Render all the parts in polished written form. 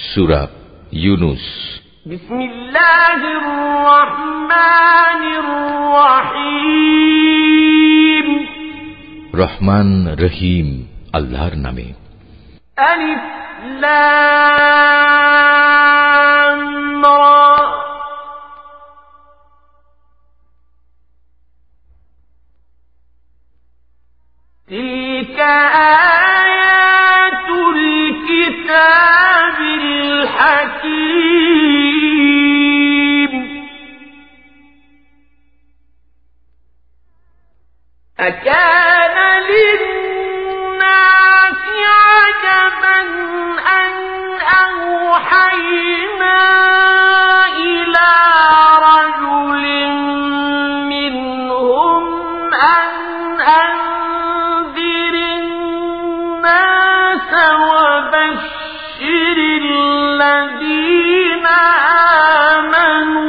সূরা ইউনূস। বিসমিল্লাহির রহমানির রহিম। রহমান রহিম আল্লাহর নামে। আলিফ লাম রা। তিলকা আয়াতুল কিতাবিল হাকীম। আকানা লিন-নাসি আজাবান আন আওহাইনা ইলা রাজুলিন মিনহুম আন আনযিরিন নাস ওয়া বাশশিরিল লাযীনা আমানু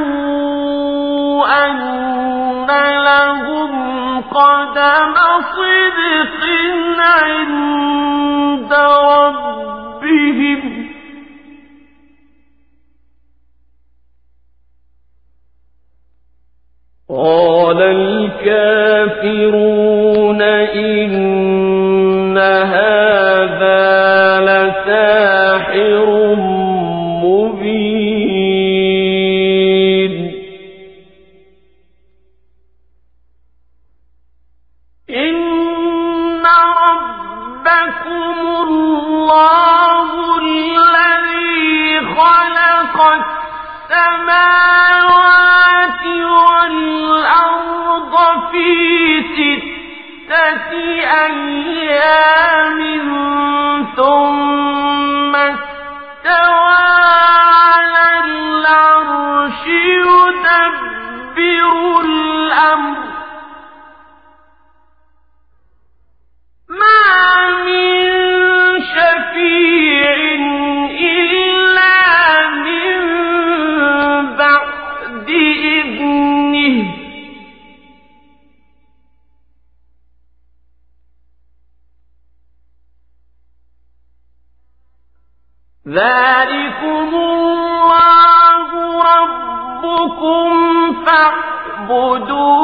আন্না লাহুম কদমা সিদকিন ইনদা রাব্বিহিম। قال الكافرون إن هذا لساحر مبين إن ربكم الله الذي خلق السماوات والأرض في 6 أيام ثم استوى على العرش يدبر الأمر ما من شفيع إلا من بعد إذنه ذلكم الله ربكم فاعبدوه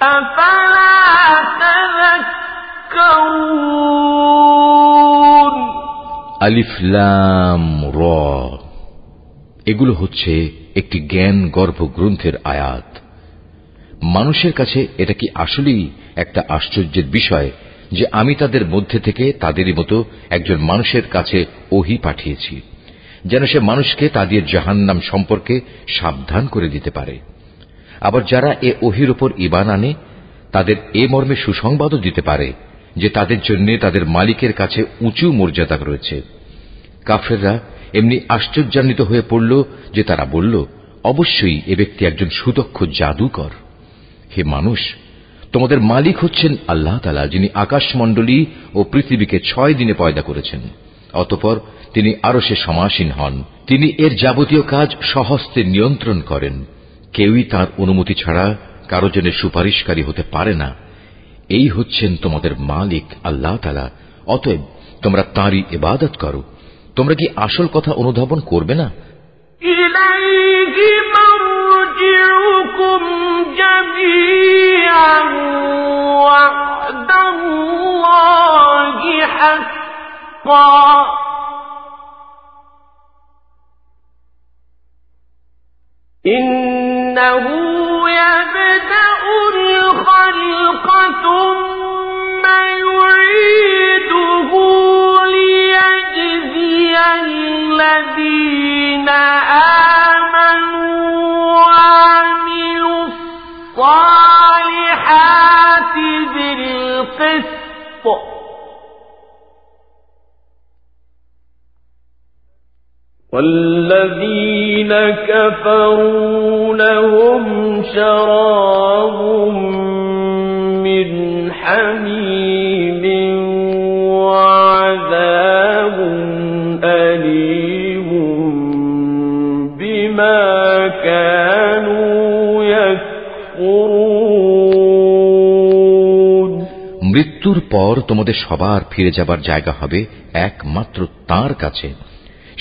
أفلا تذكرون আলিফ লাম র। এগুলো হচ্ছে একটি জ্ঞান গর্ভ গ্রন্থের আয়াত। মানুষের কাছে এটা কি আসলেই একটা আশ্চর্যের বিষয় যে আমি তাদের মধ্যে থেকে তাদেরই মতো একজন মানুষের কাছে ওহী পাঠিয়েছি, যেন সে মানুষকে তাদের জাহান্নাম সম্পর্কে সাবধান করে দিতে পারে। আবার যারা এ ওহীর উপর ঈমান আনে তাদের এ মর্মে সুসংবাদও দিতে পারে যে তাদের জন্য তাদের মালিকের কাছে উঁচু মর্যাদা রয়েছে। কাফেররা এমনি আশ্চর্যান্বিত হয়ে পড়ল যে তারা বলল, অবশ্যই এ ব্যক্তি একজন সুদক্ষ জাদুকর। হে মানুষ, তোমাদের মালিক হচ্ছেন আল্লাহ তাআলা, যিনি আকাশমণ্ডলী ও পৃথিবীকে 6 দিনে পয়দা করেছেন। অতঃপর তিনি আরশে সমাসীন হন। তিনি এর যাবতীয় কাজ স্বহস্তে নিয়ন্ত্রণ করেন। কেউই তাঁর অনুমতি ছাড়া কারো জন্য সুপারিশকারী হতে পারে না। এই হচ্ছেন তোমাদের মালিক আল্লাহ তাআলা। অতএব তোমরা তাঁরই ইবাদত করো। তোমরা কি আসল কথা অনুধাবন করবে না? ইলাইহি মারজিউকুম জামিআন ওয়া'দাল্লাহি হাক্কান ইন্নাহু ইয়াবদাউল খালqa থুম্মা ইউঈদুহু الذين آمنوا وعملوا الصالحات بالقسط والذين كفروا لهم شراب من حميم وعذاب أليم بما كانوا يكفرون মৃত্যুর পর তোমাদের সবার ফিরে যাবার জায়গা হবে একমাত্র তাঁর কাছে।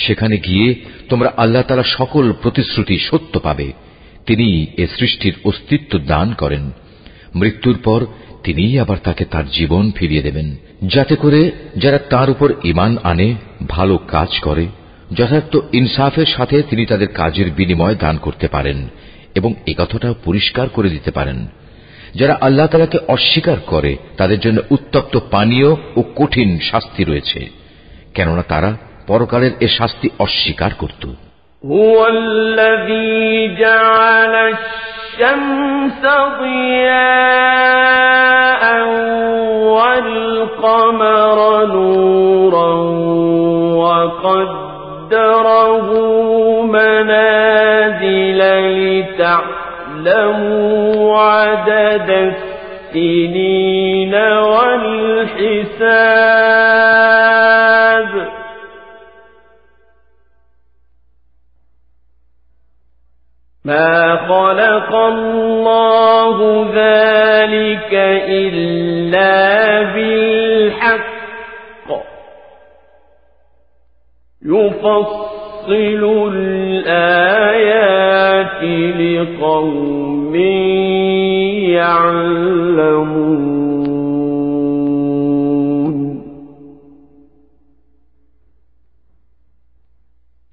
সেখানে গিয়ে তোমরা আল্লাহ তাআলা সকল প্রতিশ্রুতি সত্য পাবে। তিনি এ সৃষ্টির অস্তিত্ব দান করেন। মৃত্যুর পর তিনিই আবার তাকে তার জীবন ফিরিয়ে দেবেন, যাতে করে যারা তার উপর ঈমান আনে, ভালো কাজ করে, যথার্থ ইনসাফের সাথে তিনি তাদের কাজের বিনিময় দান করতে পারেন এবং একথাটাও পরিষ্কার করে দিতে পারেন। যারা আল্লাহ তাআলাকে অস্বীকার করে তাদের জন্য উত্তপ্ত পানীয় ও কঠিন শাস্তি রয়েছে, কেননা তারা পরকালের এ শাস্তি অস্বীকার করত। হুয়াল্লাযী জাআলা الشمس ضياءً والقمر نورا وقدره منازل لتعلموا عدد السنين والحساب ما خلق الله ذلك إلا بالحق يفصل الآيات لقوم يعلمون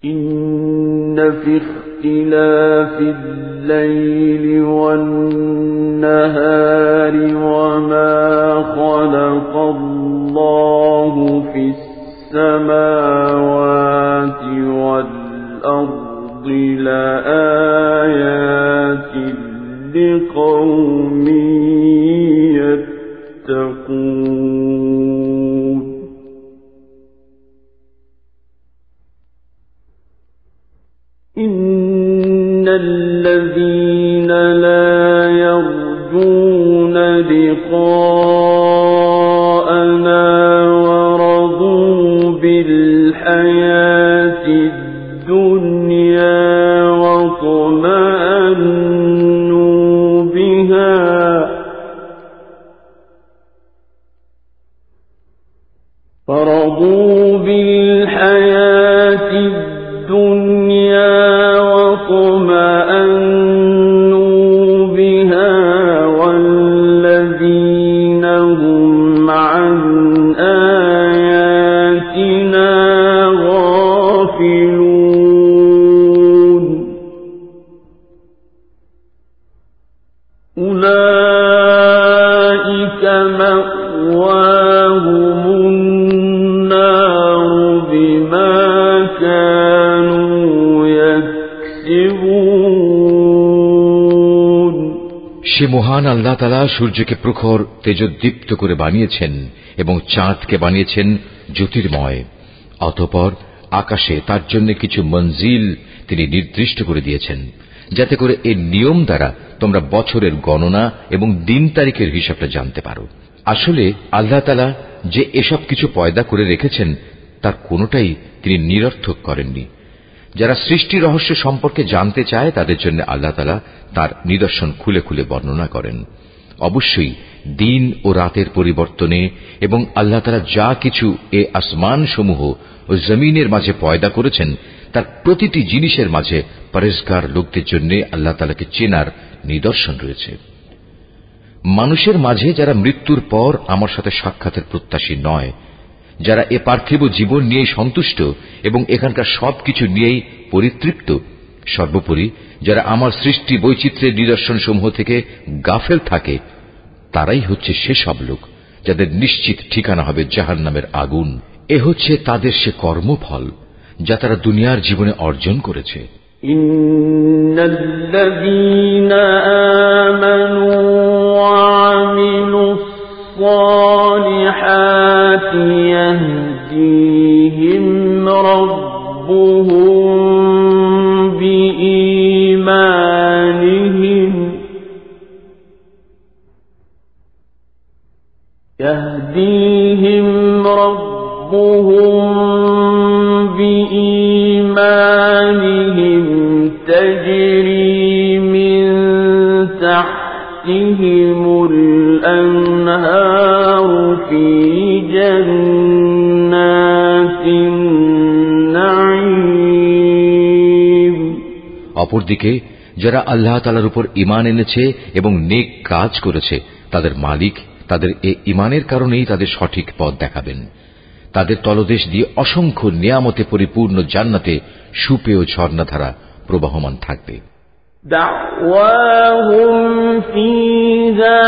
إن في اختلاف الليل والنهار وما خلق الله في السماوات والأرض لآيات لقوم يتقون إن الذين لا يرجون لقاءنا ورضوا بالحياة الدنيا واطمأنوا بها فرضوا بالحياة الدنيا واطمأنوا بها والذين هم عن آياتنا غافلون أولئك مأواهم النار بما كانوا يكسبون সে মহান আল্লাহ তাআলা সূর্যকে প্রখর তেজোদ্দীপ্ত করে বানিয়েছেন এবং চাঁদকে বানিয়েছেন জ্যোতির্ময়। অতঃপর আকাশে তার জন্য কিছু মঞ্জিল তিনি নির্দিষ্ট করে দিয়েছেন, যাতে করে এই নিয়ম দ্বারা তোমরা বছরের গণনা এবং দিন তারিখের হিসাবটা জানতে পারো। আসলে আল্লাহ তাআলা যে এসব কিছু পয়দা করে রেখেছেন তার কোনোটাই তিনি নিরর্থক করেননি। যারা সৃষ্টি রহস্য সম্পর্কে জানতে চায় তাদের জন্য আল্লাহ তাআলা তার নিদর্শন খুলে খুলে বর্ণনা করেন। অবশ্যই দিন ও রাতের পরিবর্তনে এবং আল্লাহ তাআলা যা কিছু এ আসমান সমূহ ও জমিনের মাঝে পয়দা করেছেন তার প্রতিটি জিনিসের মাঝে পরেজগার লোকদের জন্য আল্লাহ তাআলাকে চেনার নিদর্শন রয়েছে। মানুষের মাঝে যারা মৃত্যুর পর আমার সাথে সাক্ষাতের প্রত্যাশী নয়, যারা এ পার্থিব জীবন নিয়েই সন্তুষ্ট এবং এখানকার সবকিছু নিয়েই পরিতৃপ্ত, সর্বোপরি যারা আমার সৃষ্টি বৈচিত্র্যের নিদর্শন সমূহ থেকে গাফেল থাকে, তারাই হচ্ছে সেসব লোক যাদের নিশ্চিত ঠিকানা হবে জাহান্নামের আগুন। এ হচ্ছে তাদের সে কর্মফল যা তারা দুনিয়ার জীবনে অর্জন করেছে। ইন্নাল্লাযীনা আমানু ওয়া আমিলুস সালিহাতি ইয়াহদীহিম রাব্বুহুম বিঈমানিহিম يهديهم ربهم بإيمانهم تجري من تحتهم تحتهم الأنهار في جنات النعيم। অপরদিকে যারা আল্লাহ তাআলার উপর ঈমান এনেছে এবং নেক কাজ করেছে তাদের মালিক তাদের এই ঈমানের কারণেই তাদের সঠিক পথ দেখাবেন। তাদের তলদেশ দিয়ে অসংখ্য নিয়ামতে পরিপূর্ণ জান্নাতে সুপেয় ঝর্ণাধারা প্রবাহমান থাকবে। دعواهم فيها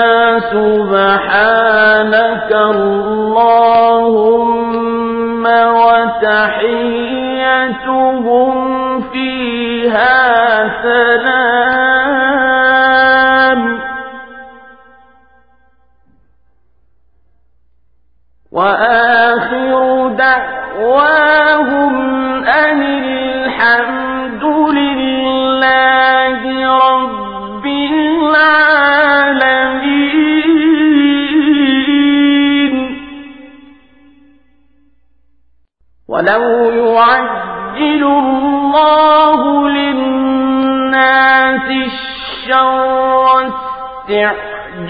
سبحانك اللهم وتحيتهم فيها سلام وآخر دعواهم أن الحمد لله رب العالمين. ولو يعجل الله للناس الشر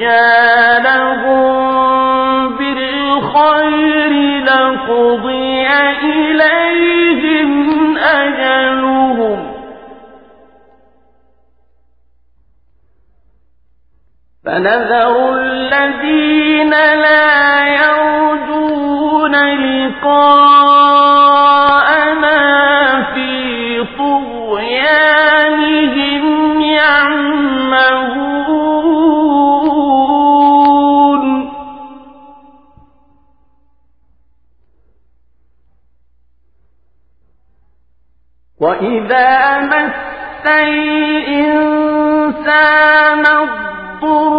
استعجالهم بالخير لقضي إليهم أجلهم فنذر الذين لا يرجون لقاءنا في طغيانهم يعمهون. وإذا مس الإنسان الضر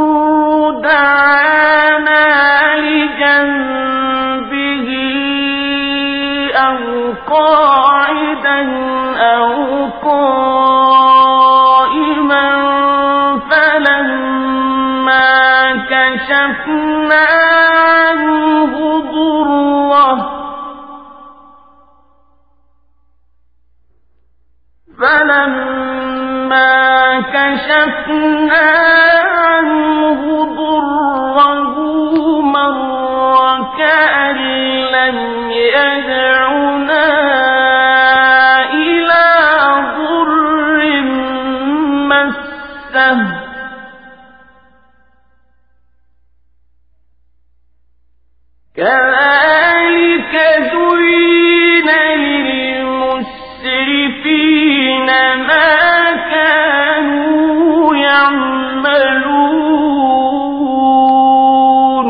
دعانا لجنبه أو قاعدا أو قائما فلما كشفنا عنه ضره مر كأن لم يدعنا إلى ضر مسه كذلك زين للمسرفين ما كانوا يعملون.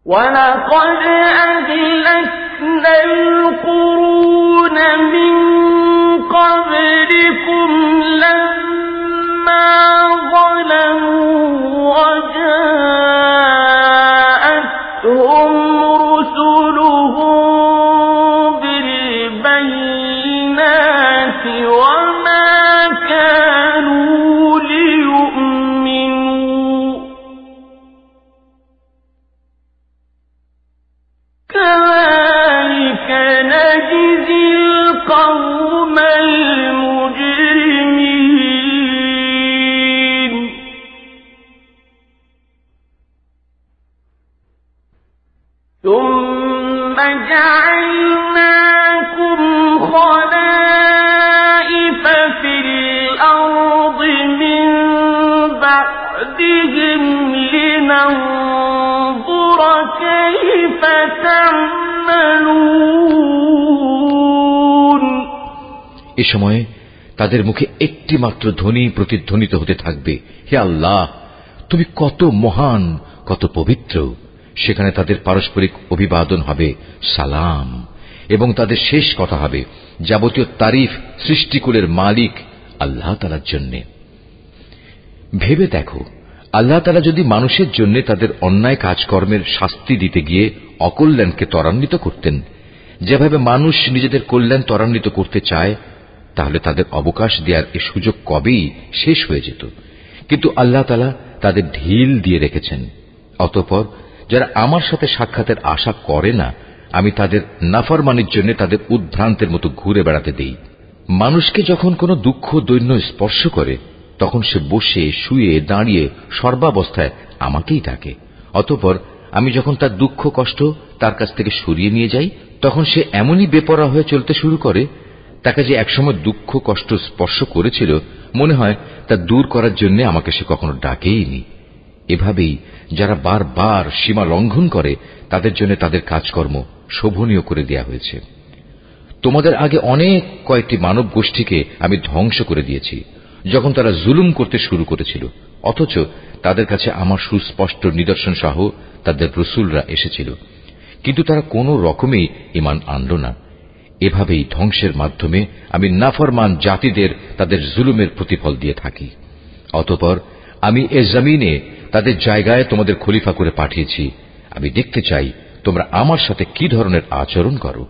ولقد أهلكنا القرون من قبلكم لما ظلموا وجاءتهم رسلهم بالبينات وما كانوا ليؤمنوا كذلك نجزي القوم المجرمين. ثم جعلناكم خلائف في الأرض من بعدهم لننظر كيف تعملون. এ সময়ে তাদের মুখে একটি মাত্র ধ্বনি প্রতিধ্বনিত হতে থাকবে, হে আল্লাহ, তুমি কত মহান, কত পবিত্র। সেখানে তাদের পারস্পরিক অভিবাদন হবে সালাম, এবং তাদের শেষ কথা হবে যাবতীয় তারিফ সৃষ্টিকুলের মালিক আল্লাহ তাআলার জন্য। ভেবে দেখো, আল্লাহ তাআলা যদি মানুষের জন্য তাদের অন্যায় কাজকর্মের শাস্তি দিতে গিয়ে অকল্যাণকে ত্বরান্বিত করতেন, যেভাবে মানুষ নিজেদের কল্যাণ ত্বরান্বিত করতে চায়, তাহলে তাদের অবকাশ দেওয়ার এ সুযোগ কবেই শেষ হয়ে যেত। কিন্তু আল্লাহ তাআলা তাদের ঢিল দিয়ে রেখেছেন। অতঃপর যারা আমার সাথে সাক্ষাতের আশা করে না, আমি তাদের নাফরমানির জন্য তাদের উদ্ভ্রান্তের মতো ঘুরে বেড়াতে দেই। মানুষকে যখন কোনো দুঃখ দৈন্য স্পর্শ করে, তখন সে বসে শুয়ে দাঁড়িয়ে সর্বাবস্থায় আমাকেই ডাকে। অতঃপর আমি যখন তার দুঃখ কষ্ট তার কাছ থেকে সরিয়ে নিয়ে যাই, তখন সে এমনই বেপরোয়া হয়ে চলতে শুরু করে, তাকে যে একসময় দুঃখ কষ্ট স্পর্শ করেছিল মনে হয় তা দূর করার জন্য আমাকে সে কখনো ডাকেইনি। এভাবেই যারা বারবার সীমা লঙ্ঘন করে তাদের জন্য তাদের কাজকর্ম শোভনীয় করে দেয়া হয়েছে। তোমাদের আগে অনেক কয়েকটি মানব গোষ্ঠীকে আমি ধ্বংস করে দিয়েছি যখন তারা জুলুম করতে শুরু করেছিল, অথচ তাদের কাছে আমার সুস্পষ্ট নিদর্শন সহ তাদের রসুলরা এসেছিল, কিন্তু তারা কোনো রকমেই ঈমান আনল না। এভাবেই ধ্বংসের মাধ্যমে আমি নাফরমান জাতিদের তাদের জুলুমের প্রতিফল দিয়ে থাকি। অতঃপর আমি এ জমিনে তাদের জায়গায় তোমাদের খলিফা করে পাঠিয়েছি। আমি দেখতে চাই তোমরা আমার সাথে কি ধরনের আচরণ করো।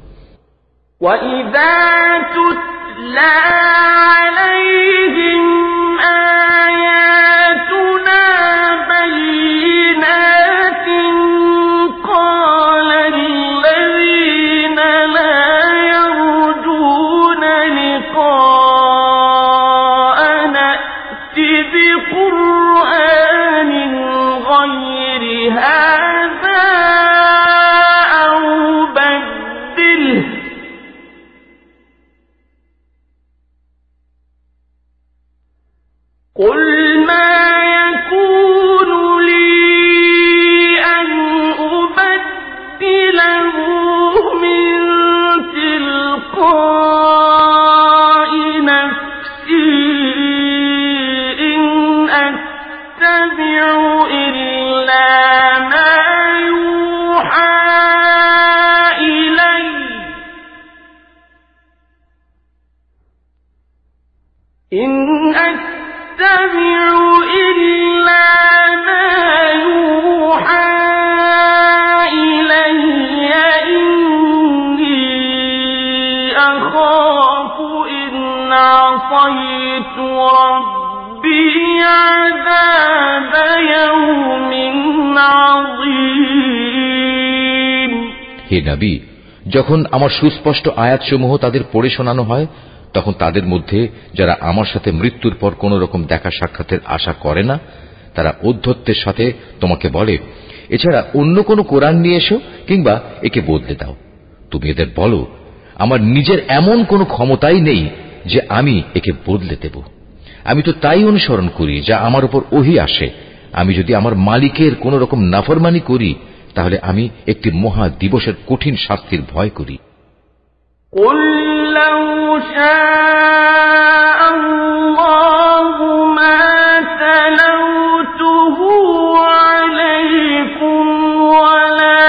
وَإِذَا تُتْلَى عَلَيْهِمْ آيَاتُنَا بَيِّنَاتٍ قَالَ الَّذِينَ لَا يَرْجُونَ لِقَاءَنَا ائْتِ بِقُرْآنٍ غَيْرِ هَذَا أَوْ بَدِّلْهُ قُلْ مَا يَكُونُ لِي أَنْ أُبَدِّلَهُ مِنْ تِلْقَاءِ نَفْسِي إِنْ أَتَّبِعُ إِلَّا مَا يُوحَى إِلَيَّ إِنْ أَتَّبِعُ إِلَّا مَا يُوحَى إِلَيَّ إِنِّي أَخَافُ إِنْ عَصَيْتُ رَبِّي عَذَابَ يَوْمٍ عَظِيمٍ। হে নবী, যখন আমার সুস্পষ্ট আয়াতসমূহ তাদের পড়ে শোনানো হয়, তখন তাদের মধ্যে যারা আমার সাথে মৃত্যুর পর কোন রকম দেখা সাক্ষাতের আশা করে না, তারা ঔদ্ধত্যের সাথে তোমাকে বলে, এছাড়া অন্য কোন কোরআন নিয়ে এসো কিংবা একে বদলে দাও। তুমি এদের বলো, আমার নিজের এমন কোন ক্ষমতাই নেই যে আমি একে বদলে দেব। আমি তো তাই অনুসরণ করি যা আমার উপর ওহী আসে। আমি যদি আমার মালিকের কোন রকম নাফরমানি করি, তাহলে আমি একটি মহা দিবসের কঠিন শাস্তির ভয় করি। قُلْ لَوْ شَاءَ اللَّهُ مَا تَلَوْتُهُ عَلَيْكُمْ وَلَا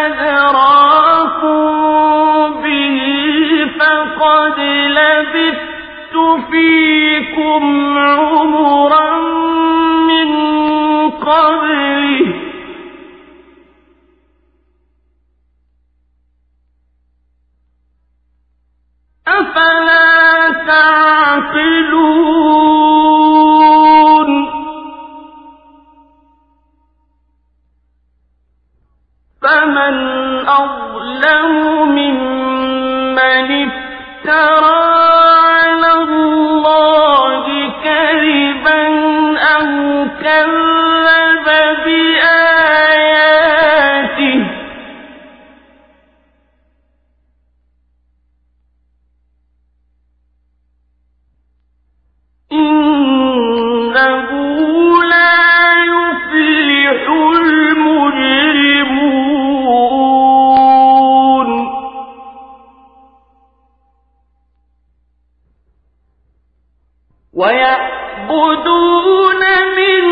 أَدْرَاكُمْ بِهِ فَقَدْ لَبِثْتُ فِيكُمْ عُمُرًا مِّن قَبْلِهِ أَفَلَا تَعْقِلُونَ فَمَنْ أَظْلَمُ مِمَّنِ افْتَرَى عَلَى اللَّهِ كَذِبًا أَوْ كَذَّبَ بِآيَاتِهِ إِنَّهُ لَا يُفْلِحُ الْمُجْرِمُونَ وَيَعْبُدُونَ مِن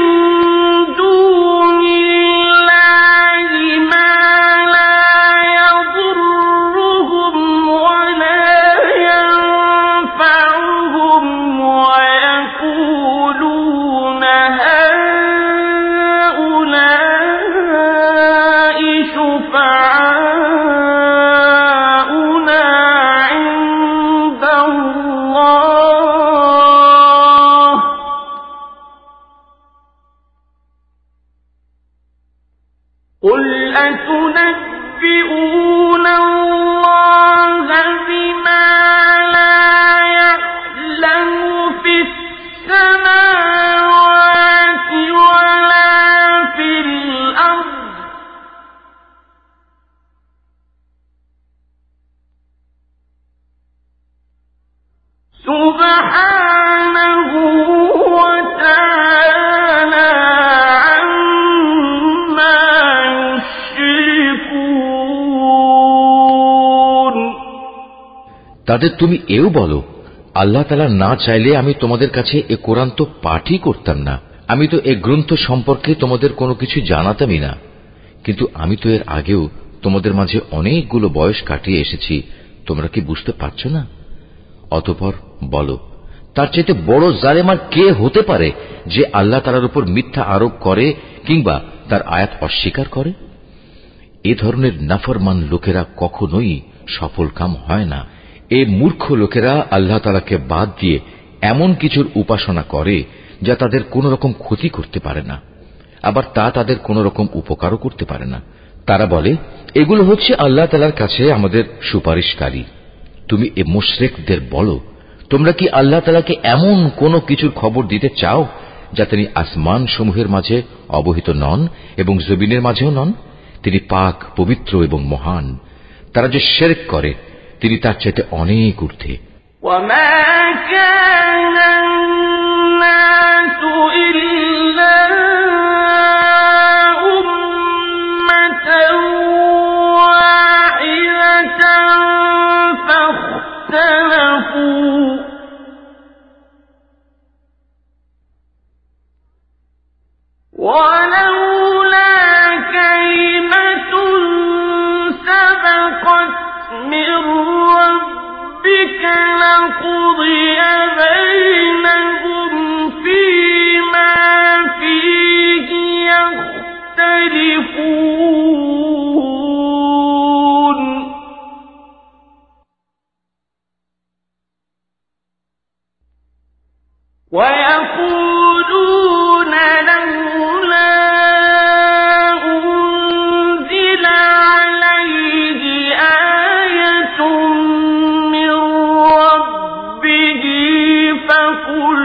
دُونِ اللَّهِ مَا لَا يَضُرُّهُمْ وَلَا يَنفَعُهُمْ وَيَقُولُونَ هَٰؤُلَاءِ شُفَعَاؤُنَا عِندَ اللَّهِ قُلْ أَتُنَبِّئُونَ اللَّهَ بِمَا لَا يَعْلَمُ فِي السَّمَاوَاتِ তাদের তুমি এও বলো, আল্লাহ তাআলা না চাইলে আমি তোমাদের কাছে এ কোরআন তো পাঠই করতাম না, আমি তো এ গ্রন্থ সম্পর্কে তোমাদের কোনো কিছু জানাতামই না। কিন্তু আমি তো এর আগেও তোমাদের মাঝে অনেকগুলো বয়স কাটিয়ে এসেছি, তোমরা কি বুঝতে পারছো না? অতঃপর বলো, তার চাইতে বড় জালেম আর কে হতে পারে যে আল্লাহ তাআলার উপর মিথ্যা আরোপ করে কিংবা তার আয়াত অস্বীকার করে? এ ধরনের নাফরমান লোকেরা কখনোই সফল কাম হয় না। এ মূর্খ লোকেরা আল্লাহ তাআলাকে বাদ দিয়ে এমন কিছুর উপাসনা করে যা তাদের কোন রকম ক্ষতি করতে পারে না, আবার তা তাদের কোন রকম উপকারও করতে পারে না। তারা বলে, এগুলো হচ্ছে আল্লাহ তাআলার কাছে আমাদের সুপারিশকারী। তুমি এ মুশরিকদের বলো, তোমরা কি আল্লাহ তাআলাকে এমন কোন কিছুর খবর দিতে চাও যা তিনি আসমান সমূহের মাঝে অবহিত নন এবং জমিনের মাঝেও নন? তিনি পাক, পবিত্র এবং মহান। তারা যে শিরক করে তিনি তার চাইতে অনেক ঊর্ধ্বে। ويقولون لولا أنزل عليه آية من ربه فقل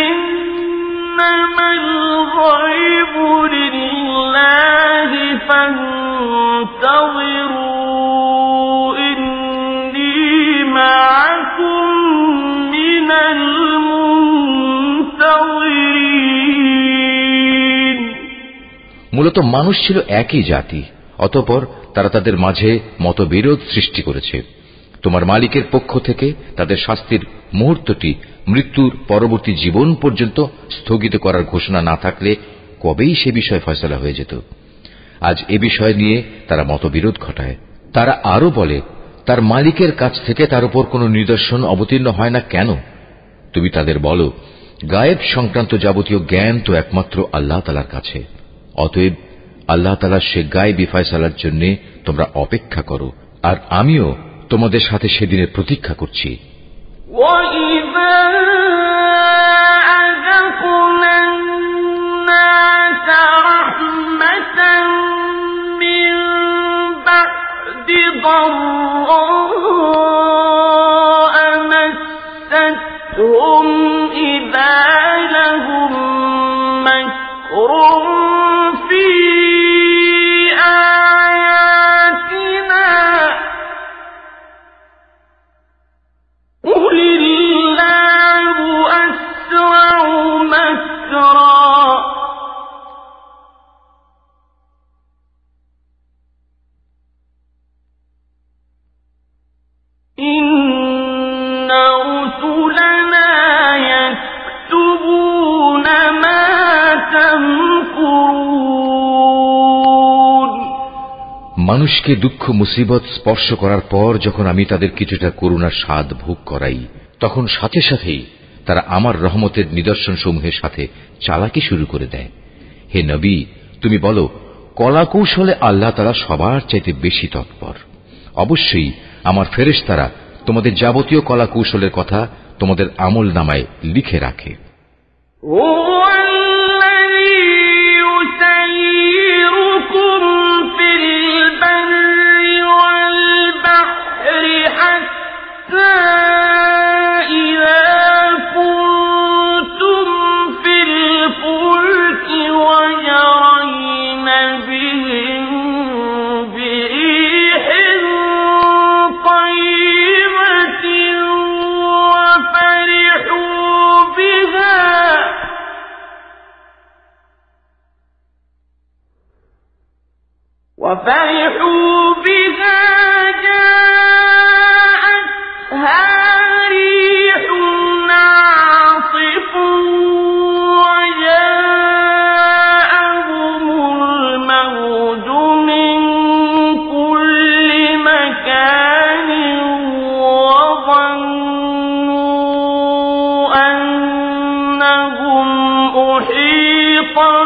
إنما الغيب لله فانتظروا إني معكم من মূলত মানুষ ছিল একই জাতি, অতঃপর তারা তাদের মাঝে মতবিরোধ সৃষ্টি করেছে। তোমার মালিকের পক্ষ থেকে তাদের শাস্তির মুহূর্তটি মৃত্যুর পরবর্তী জীবন পর্যন্ত স্থগিত করার ঘোষণা না থাকলে কবেই সে বিষয়ে ফয়সালা হয়ে যেত। আজ এ বিষয় নিয়ে তারা মতবিরোধ ঘটায়। তারা আরো বলে, তার মালিকের কাছ থেকে তার উপর কোনো নিদর্শন অবতীর্ণ হয় না কেন? তুমি তাদের বলো, গায়েব সংক্রান্ত যাবতীয় জ্ঞান তো একমাত্র আল্লাহ তাআলার কাছে। অতএব আল্লাহ তাআলার সে গায়েবী ফয়সালার জন্য তোমরা অপেক্ষা করো, আর আমিও তোমাদের সাথে সেদিনের প্রতীক্ষা করছি। মানুষকে দুঃখ মুসিবত স্পর্শ করার পর যখন আমি তাদের কিছুটা করুণার স্বাদ ভোগ করাই, তখন সাথে সাথেই তারা আমার রহমতের নিদর্শন সমূহের সাথে চালাকি শুরু করে দেয়। হে নবী, তুমি বলো, কলাকৌশলে আল্লাহ তাআলা সবার চাইতে বেশি তৎপর। অবশ্যই আমার ফেরেশতারা তোমাদের যাবতীয় কলাকৌশলের কথা তোমাদের আমল নামায় লিখে রাখে। وفرحوا بها جاءتها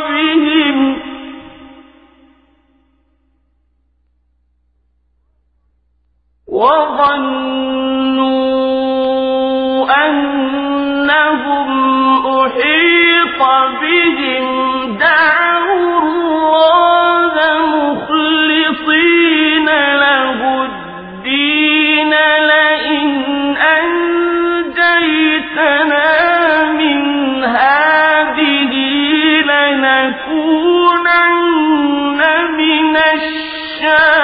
بهم وظنوا أنهم أحيط بهم دعوا الله مخلصين له الدين لئن أنجيتنا من هذه لنكونن من الشاكرين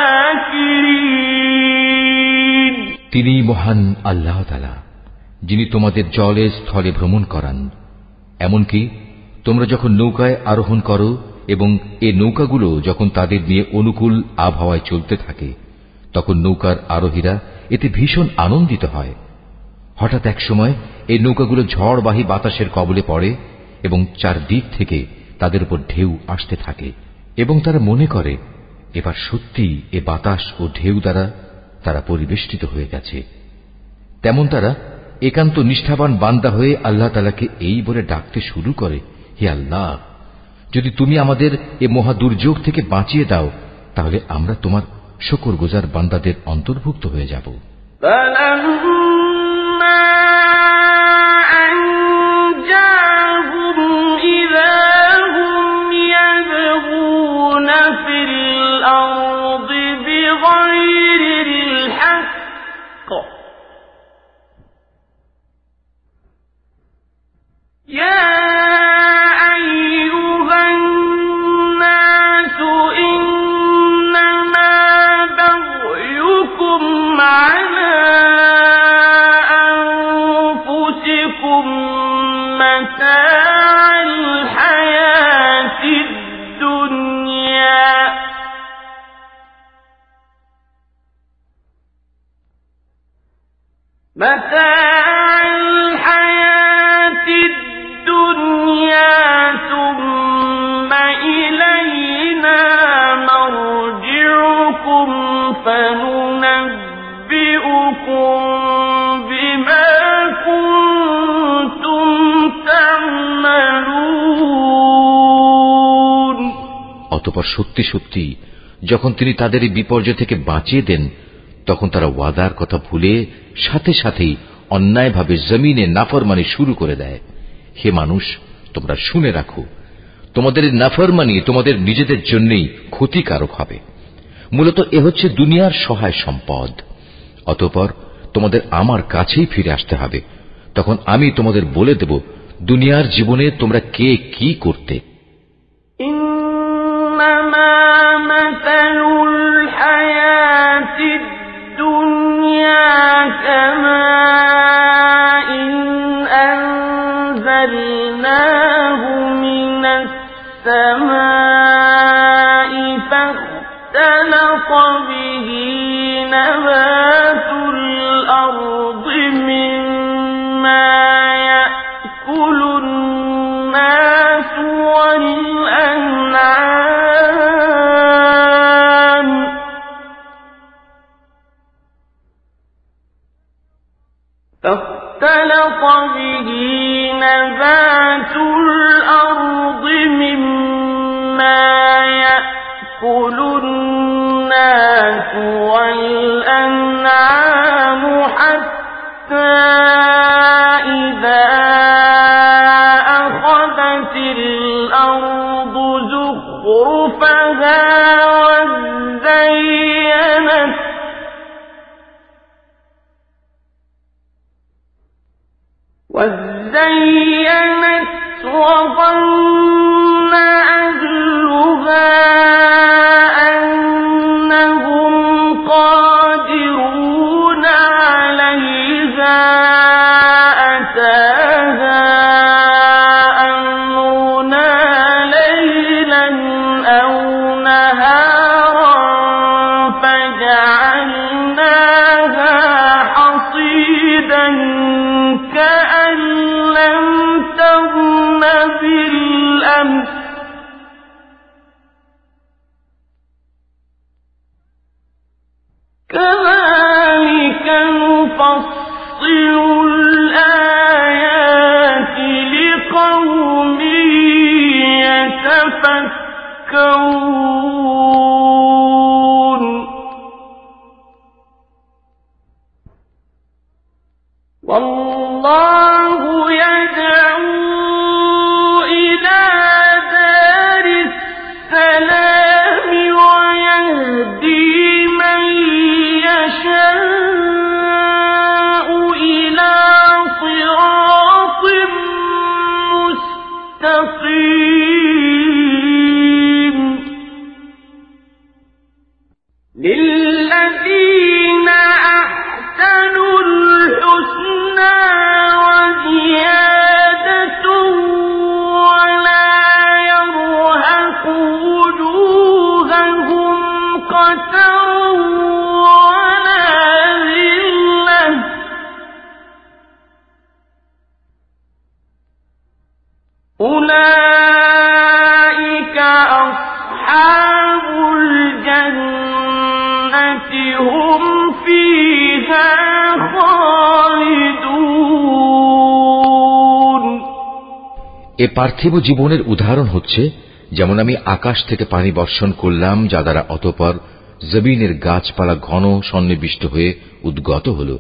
তিনি মহান আল্লাহ তাআলা, যিনি তোমাদের জলে স্থলে ভ্রমণ করান। এমনকি তোমরা যখন নৌকায় আরোহণ করো এবং এ নৌকাগুলো যখন তাদের নিয়ে অনুকূল আবহাওয়ায় চলতে থাকে, তখন নৌকার আরোহীরা এতে ভীষণ আনন্দিত হয়। হঠাৎ এক সময় এই নৌকাগুলো ঝড়বাহী বাতাসের কবলে পড়ে এবং চারদিক থেকে তাদের উপর ঢেউ আসতে থাকে এবং তারা মনে করে এবার সত্যি এ বাতাস ও ঢেউ দ্বারা তারা পরিবেষ্টিত হয়ে গেছে। তেমন তারা একান্ত নিষ্ঠাবান বান্দা হয়ে আল্লাহ তাআলাকে এই বলে ডাকতে শুরু করে, হে আল্লাহ, যদি তুমি আমাদের এ মহা দুর্যোগ থেকে বাঁচিয়ে দাও তাহলে আমরা তোমার শুকরগুজার বান্দাদের অন্তর্ভুক্ত হয়ে যাব। متاع الحياة الدنيا ثم إلينا مرجعكم فننبئكم بما كنتم تعملون। অতঃপর সত্যি সত্যি যখন তিনি তাদের এই বিপর্যয় থেকে বাঁচিয়ে দেন, তখন তারা ওয়াদার কথা ভুলে সাথে সাথেই অন্যায়ভাবে জমিনে নাফরমানি শুরু করে দেয়। হে মানুষ, তোমরা শুনে রাখো, তোমাদের নাফরমানি তোমাদের নিজেদের জন্যই ক্ষতিকারক হবে। মূলত এ হচ্ছে দুনিয়ার সহায় সম্পদ। অতঃপর তোমাদের আমার কাছেই ফিরে আসতে হবে, তখন আমি তোমাদের বলে দেব দুনিয়ার জীবনে তোমরা কে কি করতে। ইন্নামা মাসালুল হায়াতিদ দুনিয়া কামাইন আনজালনাহু মিনাস সামাই ফাখতালাতা বিহি নাবাতুল আরদি মিম্মা ইয়াকুলুন নাসু ওয়াল আনআম فاختلط به نبات الأرض مما يأكل الناس والأنعام حتى إذا أخذت الأرض زخرفها وزينت وظن أهلها أنهم قادرون عليها أتاها أمرنا ليلا أو نهارا فجعلناها حصيدا كأن لم تغن بالأمس يتفكرون والله يدعو إلى دار السلام ويهدي من يشاء إلى صراط مستقيم للذين أحسنوا الحسنى وزيادة ولا يرهق وجوههم قتر ولا ذلة أولئك أصحاب الجنة هم فيها خالدون এ পার্থিব জীবনের উদাহরণ হচ্ছে যেমন আমি আকাশ থেকে পানি বর্ষণ করলাম যা দ্বারা অতঃপর জমিনের গাছপালা ঘন সন্নিবিষ্ট হয়ে উদ্গত হল,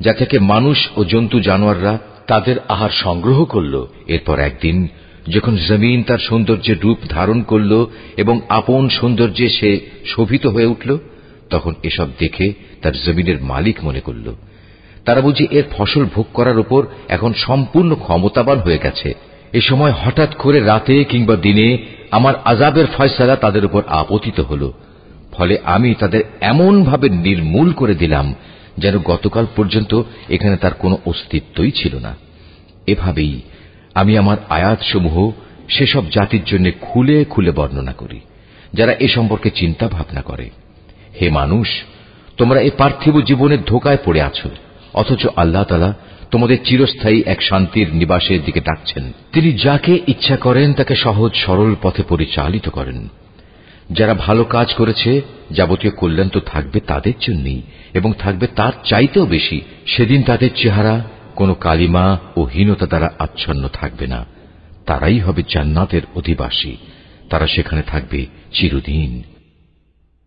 যা থেকে মানুষ ও জন্তু জানোয়াররা তাদের আহার সংগ্রহ করল। এরপর একদিন যখন জমিন তার সৌন্দর্যের রূপ ধারণ করল এবং আপন সৌন্দর্যে সে শোভিত হয়ে উঠল, তখন এসব দেখে তার জমিনের মালিক মনে করল তারা বুঝি এর ফসল ভোগ করার উপর এখন সম্পূর্ণ ক্ষমতাবান হয়ে গেছে। এ সময় হঠাৎ করে রাতে কিংবা দিনে আমার আযাবের ফয়সালা তাদের উপর আপতিত হল, ফলে আমি তাদের এমন ভাবে নির্মূল করে দিলাম যেন গতকাল পর্যন্ত এখানে তার কোনো অস্তিত্বই ছিল না। এভাবেই আমি আমার আয়াতসমূহ সেসব জাতির জন্য খুলে খুলে বর্ণনা করি যারা এ সম্পর্কে চিন্তা ভাবনা করে। হে মানুষ, তোমরা এই পার্থিব জীবনের ধোঁকায় পড়ে আছো, অথচ আল্লাহ তাআলা তোমাদের চিরস্থায়ী এক শান্তির নিবাসের দিকে ডাকছেন। তিনি যাকে ইচ্ছা করেন তাকে সহজ সরল পথে পরিচালিত করেন। যারা ভালো কাজ করেছে যাবতীয় কল্যাণ তো থাকবে তাদের জন্যই এবং থাকবে তার চাইতেও বেশি। সেদিন তাদের চেহারা কোনো কালিমা ও হীনতা দ্বারা আচ্ছন্ন থাকবে না। তারাই হবে জান্নাতের অধিবাসী, তারা সেখানে থাকবে চিরদিন।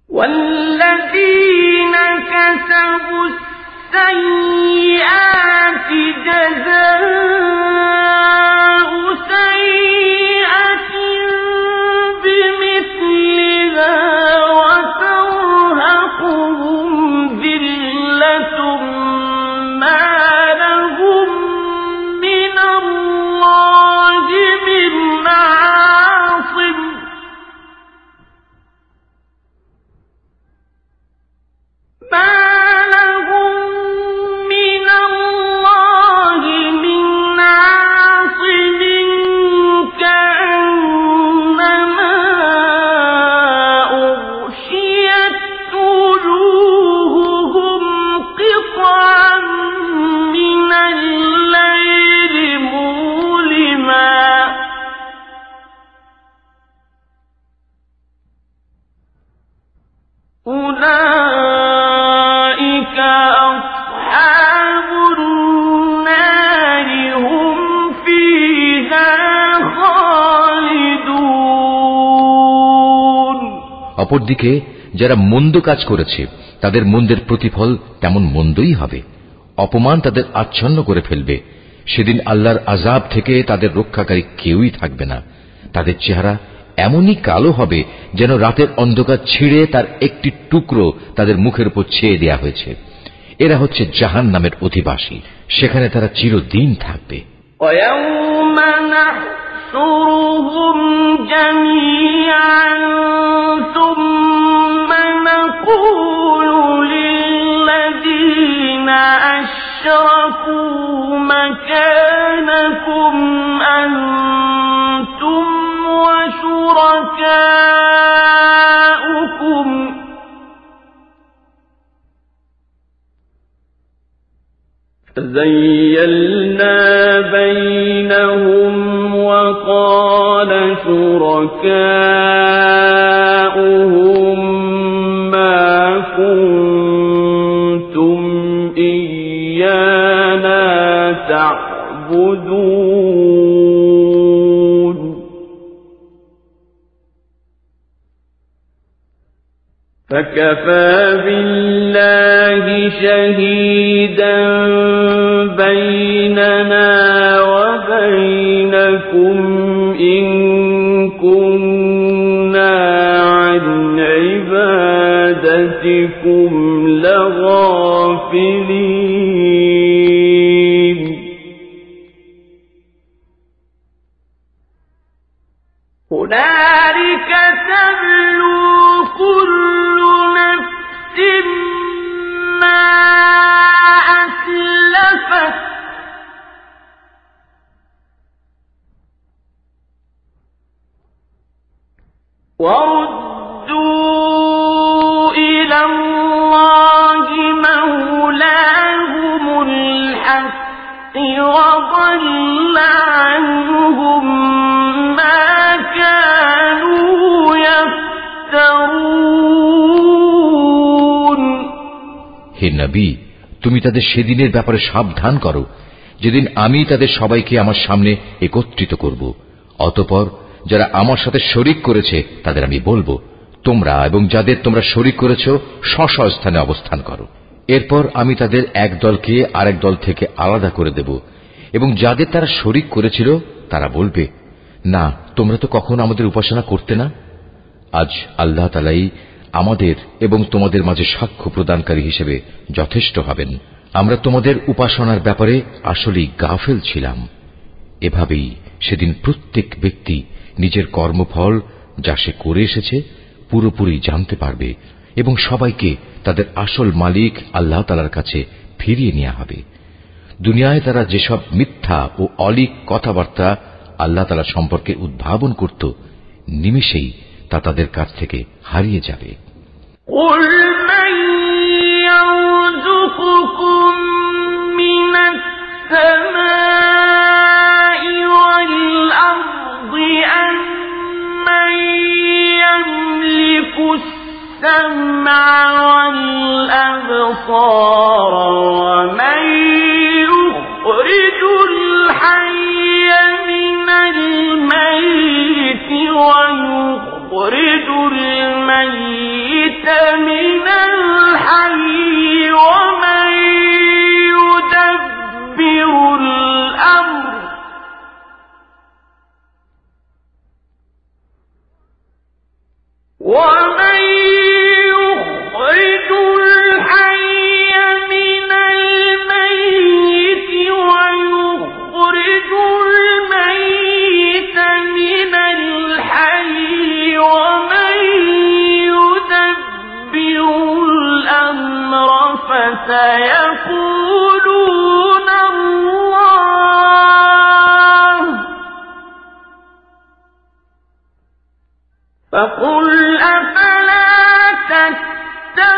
والذين كسبوا السيئات جزاء سيئة بمثلها وترهقهم ذلة ما لهم من الله من عاصم أولئك أصحاب النار هم فيها خالدون অপরদিকে যারা মন্দ কাজ করেছে তাদের মন্দের প্রতিফল তেমন মন্দই হবে। অপমান তাদের আচ্ছন্ন করে ফেলবে। সেদিন আল্লাহর আযাব থেকে তাদের রক্ষাকারী কেউই থাকবে না। তাদের চেহারা এমনই কালো হবে যেন রাতের অন্ধকার ছিঁড়ে তার একটি টুকরো তাদের মুখের উপর ছেয়ে দেয়া হয়েছে। এরা হচ্ছে জাহান্নামের অধিবাসী, সেখানে তারা চিরদিন থাকবে। ويوم نحشرهم جميعا ثم نقول للذين أشركوا مكانكم أنتم وشركاؤكم فزيلنا بينهم وقال شركاؤهم ما كنتم إيانا تعبدون فكفى بالله شهيدا بيننا وبينكم إن كنا عن عبادتكم لغافلين هنالك تبلو كل نفس ما أسلفت وردوا إلى الله مولاهم الحق وضل عنهم ما كانوا يفترون হে নবী, তুমি তাদের সেদিনের ব্যাপারে সাবধান করো যেদিন আমি তাদের সবাইকে আমার সামনে একত্রিত করব। অতঃপর যারা আমার সাথে শরীক করেছে তাদের আমি বলবো, তোমরা এবং যাদের তোমরা শরীক করেছ স্ব স্থানে অবস্থান করো। এরপর আমি তাদের এক দলকে আরেক দল থেকে আলাদা করে দেব এবং যাদের তারা শরীক করেছিল তারা বলবে, না, তোমরা তো কখনো আমাদের উপাসনা করতে না। আজ আল্লাহ তাআলাই আমাদের এবং তোমাদের মাঝে সাক্ষ্য প্রদানকারী হিসেবে যথেষ্ট হবেন। আমরা তোমাদের উপাসনার ব্যাপারে আসলেই গাফেল ছিলাম। এভাবেই সেদিন প্রত্যেক ব্যক্তি নিজের কর্মফল যা সে করে এসেছে পুরোপুরি জানতে পারবে এবং সবাইকে তাদের আসল মালিক আল্লাহ তাআলার কাছে ফিরিয়ে নেওয়া হবে। দুনিয়ায় তারা যেসব মিথ্যা ও অলীক কথাবার্তা আল্লাহ তাআলা সম্পর্কে উদ্ভাবন করত, নিমেষেই তা তাদের কাছ থেকে হারিয়ে যাবে। قُلْ مَن يَرْزُقُكُم مِّنَ السَّمَاءِ وَالْأَرْضِ أَمَّن يَمْلِكُ السَّمْعَ وَالْأَبْصَارَ وَمَن يُخْرِجُ الْحَيَّ مِنَ الْمَيِّتِ وَيُخْرِجُ الْمَيِّتَ مِنَ الْحَيِّ وَمَن يُدَبِّرُ الْأَمْرَ وَمَن يُخْرِجُ الْحَيَّ مِنَ الْمَيِّتِ وَيُخْرِجُ الْمَيِّتَ مِنَ الْحَيِّ وَمَن يُدَبِّرُ الْأَمْرَ فَسَيَقُولُونَ اللَّهُ فَقُلْ أَفَلَا تَتَّقُونَ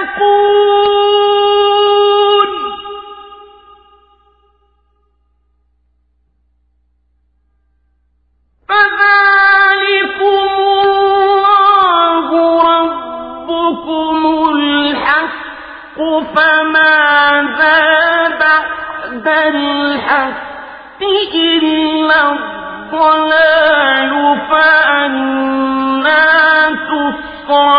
فَذَلِكُمُ اللَّهُ رَبُّكُمُ الْحَقُّ فَمَاذَا بَعْدَ الْحَقِّ إِلَّا الضَّلَالُ فَأَنَّىٰ تُصْرَفُونَ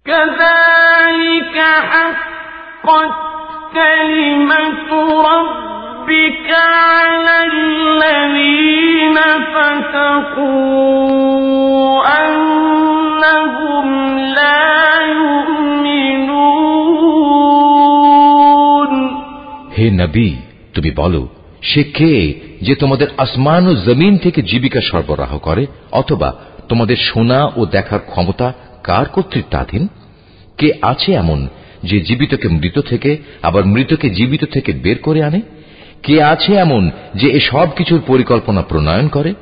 كَذَلِكَ حَقَّتْ كَلِمَةُ رَبِّكَ عَلَى الَّذِينَ فَسَقُوا أَنَّهُمْ لَا يُؤْمِنُونَ হে নবী, তুমি বলো, সে কে যে তোমাদের আসমান ও জমিন থেকে জীবিকা সরবরাহ করে? অথবা তোমাদের শোনা ও দেখার ক্ষমতা কার কর্তৃত্বাধীন? কে আছে এমন যে জীবিতকে মৃত থেকে আবার মৃতকে জীবিত থেকে বের করে আনে? কে আছে এমন যে এসব কিছুর পরিকল্পনা প্রণয়ন করে?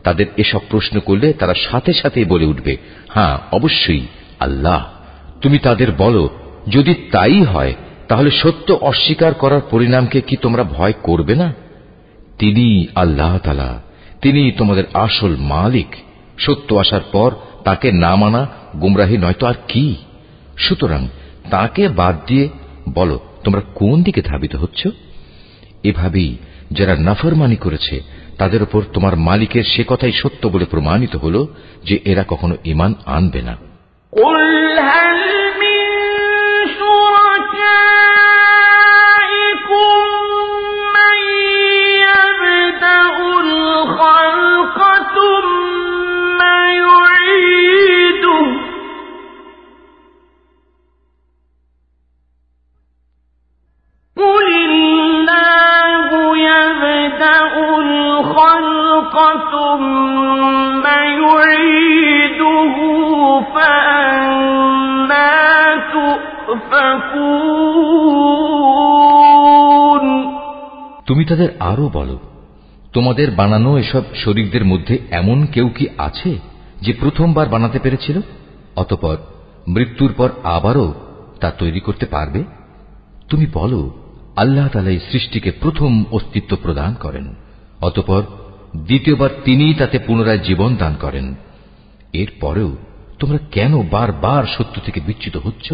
তাদের এসব প্রশ্ন করলে তারা সাথে সাথেই বলে উঠবে, হ্যাঁ, অবশ্যই আল্লাহ। তুমি তাদের বলো, যদি তাই হয় তাহলে সত্য অস্বীকার করার পরিণামকে কি তোমরা ভয় করবে না? তিনি আল্লাহ তাআলা, তিনি তোমাদের আসল মালিক। সত্য আসার পর তাকে না মানা গুমরাহি নয়তো আর কি? সুতরাং তাকে বাদ দিয়ে বলো, তোমরা কোন দিকে ধাবিত হচ্ছ? এভাবেই যারা নাফরমানি করেছে তাদের উপর তোমার মালিকের সে কথাই সত্য বলে প্রমাণিত হল যে এরা কখনো ঈমান আনবে না। ثم يعيده فأنى تؤفكون। তুমি তাদের আরো বলো, তোমাদের বানানো এসব শরীকদের মধ্যে এমন কেউ কি আছে যে প্রথমবার বানাতে পেরেছিল, অতঃপর মৃত্যুর পর আবারও তা তৈরি করতে পারবে? তুমি বলো, আল্লাহ তাআলা এই সৃষ্টিকে প্রথম অস্তিত্ব প্রদান করেন, অতঃপর দ্বিতীয়বার তিনিই তাতে পুনরায় জীবন দান করেন। এরপরেও তোমরা কেন বারবার সত্য থেকে বিচ্যুত হচ্ছ?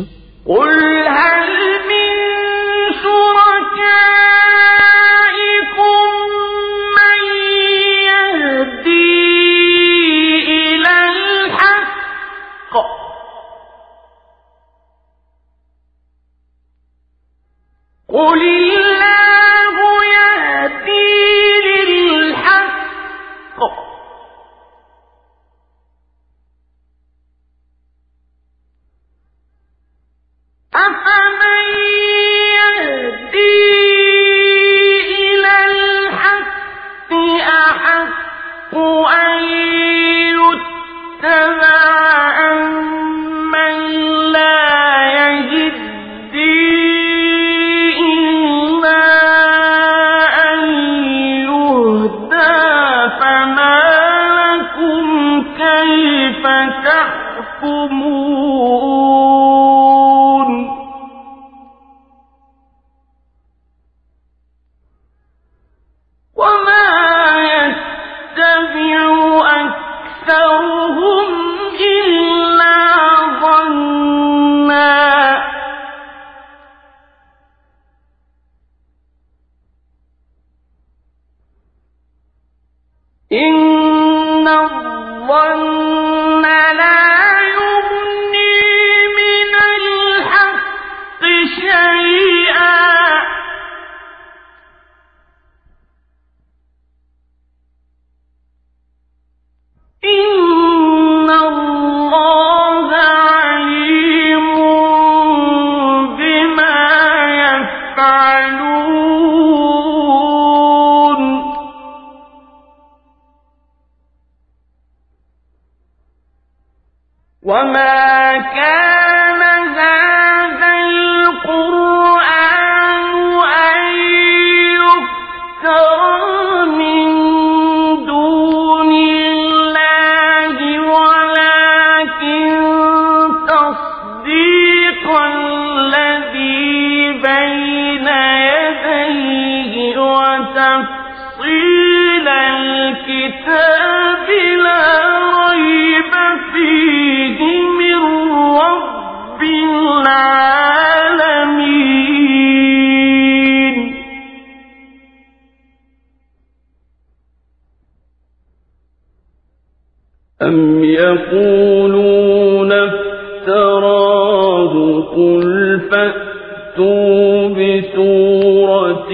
أم يقولون افتراه قل فأتوا بسورة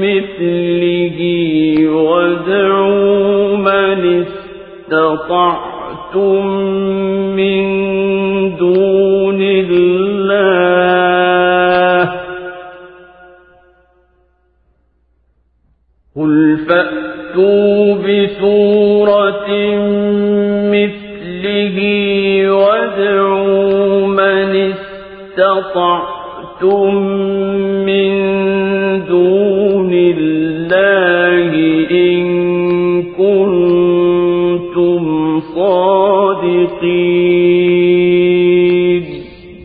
مثله وادعوا من استطعتم من دون الله قل فأتوا بسورة مثله وادعوا من استطعتم من دون الله إن كنتم صادقين।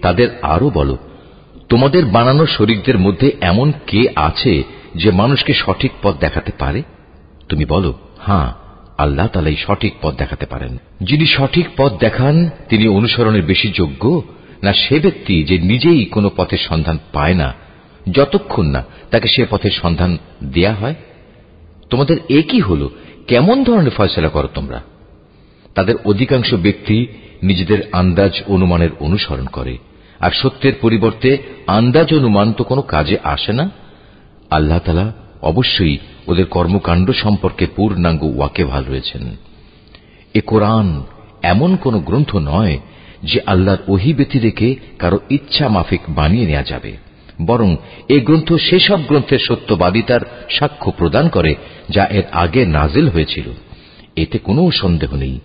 তাদের আরো বলো, তোমাদের বানানো শরীকদের মধ্যে এমন কে আছে যে মানুষকে সঠিক পথ দেখাতে পারে? তুমি বলো, হ্যাঁ, আল্লাহ তাআলাই সঠিক পথ দেখাতে পারেন। যিনি সঠিক পথ দেখান তিনি অনুসরণের বেশি যোগ্য না সে ব্যক্তি যে নিজেই কোনো পথের সন্ধান পায় না যতক্ষণ না তাকে সে পথের সন্ধান দেয়া হয়? তোমাদের এ কি হল? কেমন ধরনের ফয়সালা করো তোমরা? তাদের অধিকাংশ ব্যক্তি নিজেদের আন্দাজ অনুমানের অনুসরণ করে, আর সত্যের পরিবর্তে আন্দাজ অনুমান তো কোনো কাজে আসে না। আল্লাহ তাআলা অবশ্যই ওদের কর্মকাণ্ড সম্পর্কে পূর্ণাঙ্গ ওয়াকিবহাল রয়েছেন। এ কোরআন এমন কোন গ্রন্থ নয় যে আল্লাহর ওহী ব্যতিরেকে কারো ইচ্ছা মাফিক বানিয়ে নেওয়া যাবে, বরং এই গ্রন্থ সেসব গ্রন্থের সত্যবাদিতার সাক্ষ্য প্রদান করে যা এর আগে নাজিল হয়েছিল। এতে কোনো সন্দেহ নেই,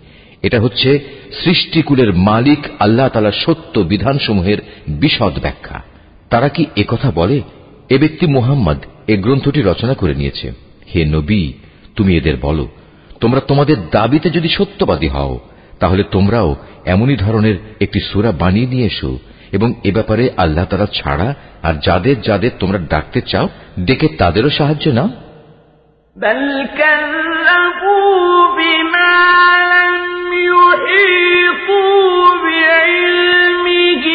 এটা হচ্ছে সৃষ্টিকুলের মালিক আল্লাহ তাআলার সত্য বিধানসমূহের বিশদ ব্যাখ্যা। তারা কি একথা বলে, এ ব্যক্তি মুহাম্মদ এই গ্রন্থটি রচনা করে নিয়েছে? হে নবী, তুমি এদের বলো, তোমরা তোমাদের দাবিতে যদি সত্যবাদী হও তাহলে তোমরাও এমনই ধরনের একটি সূরা বানিয়ে নিয়ে এসো, এবং এ ব্যাপারে আল্লাহ তাআলা ছাড়া আর যাদের যাদের তোমরা ডাকতে চাও ডেকে তাদেরও সাহায্য নাও। بل كذبوا بما لم يحيطوا بعلمه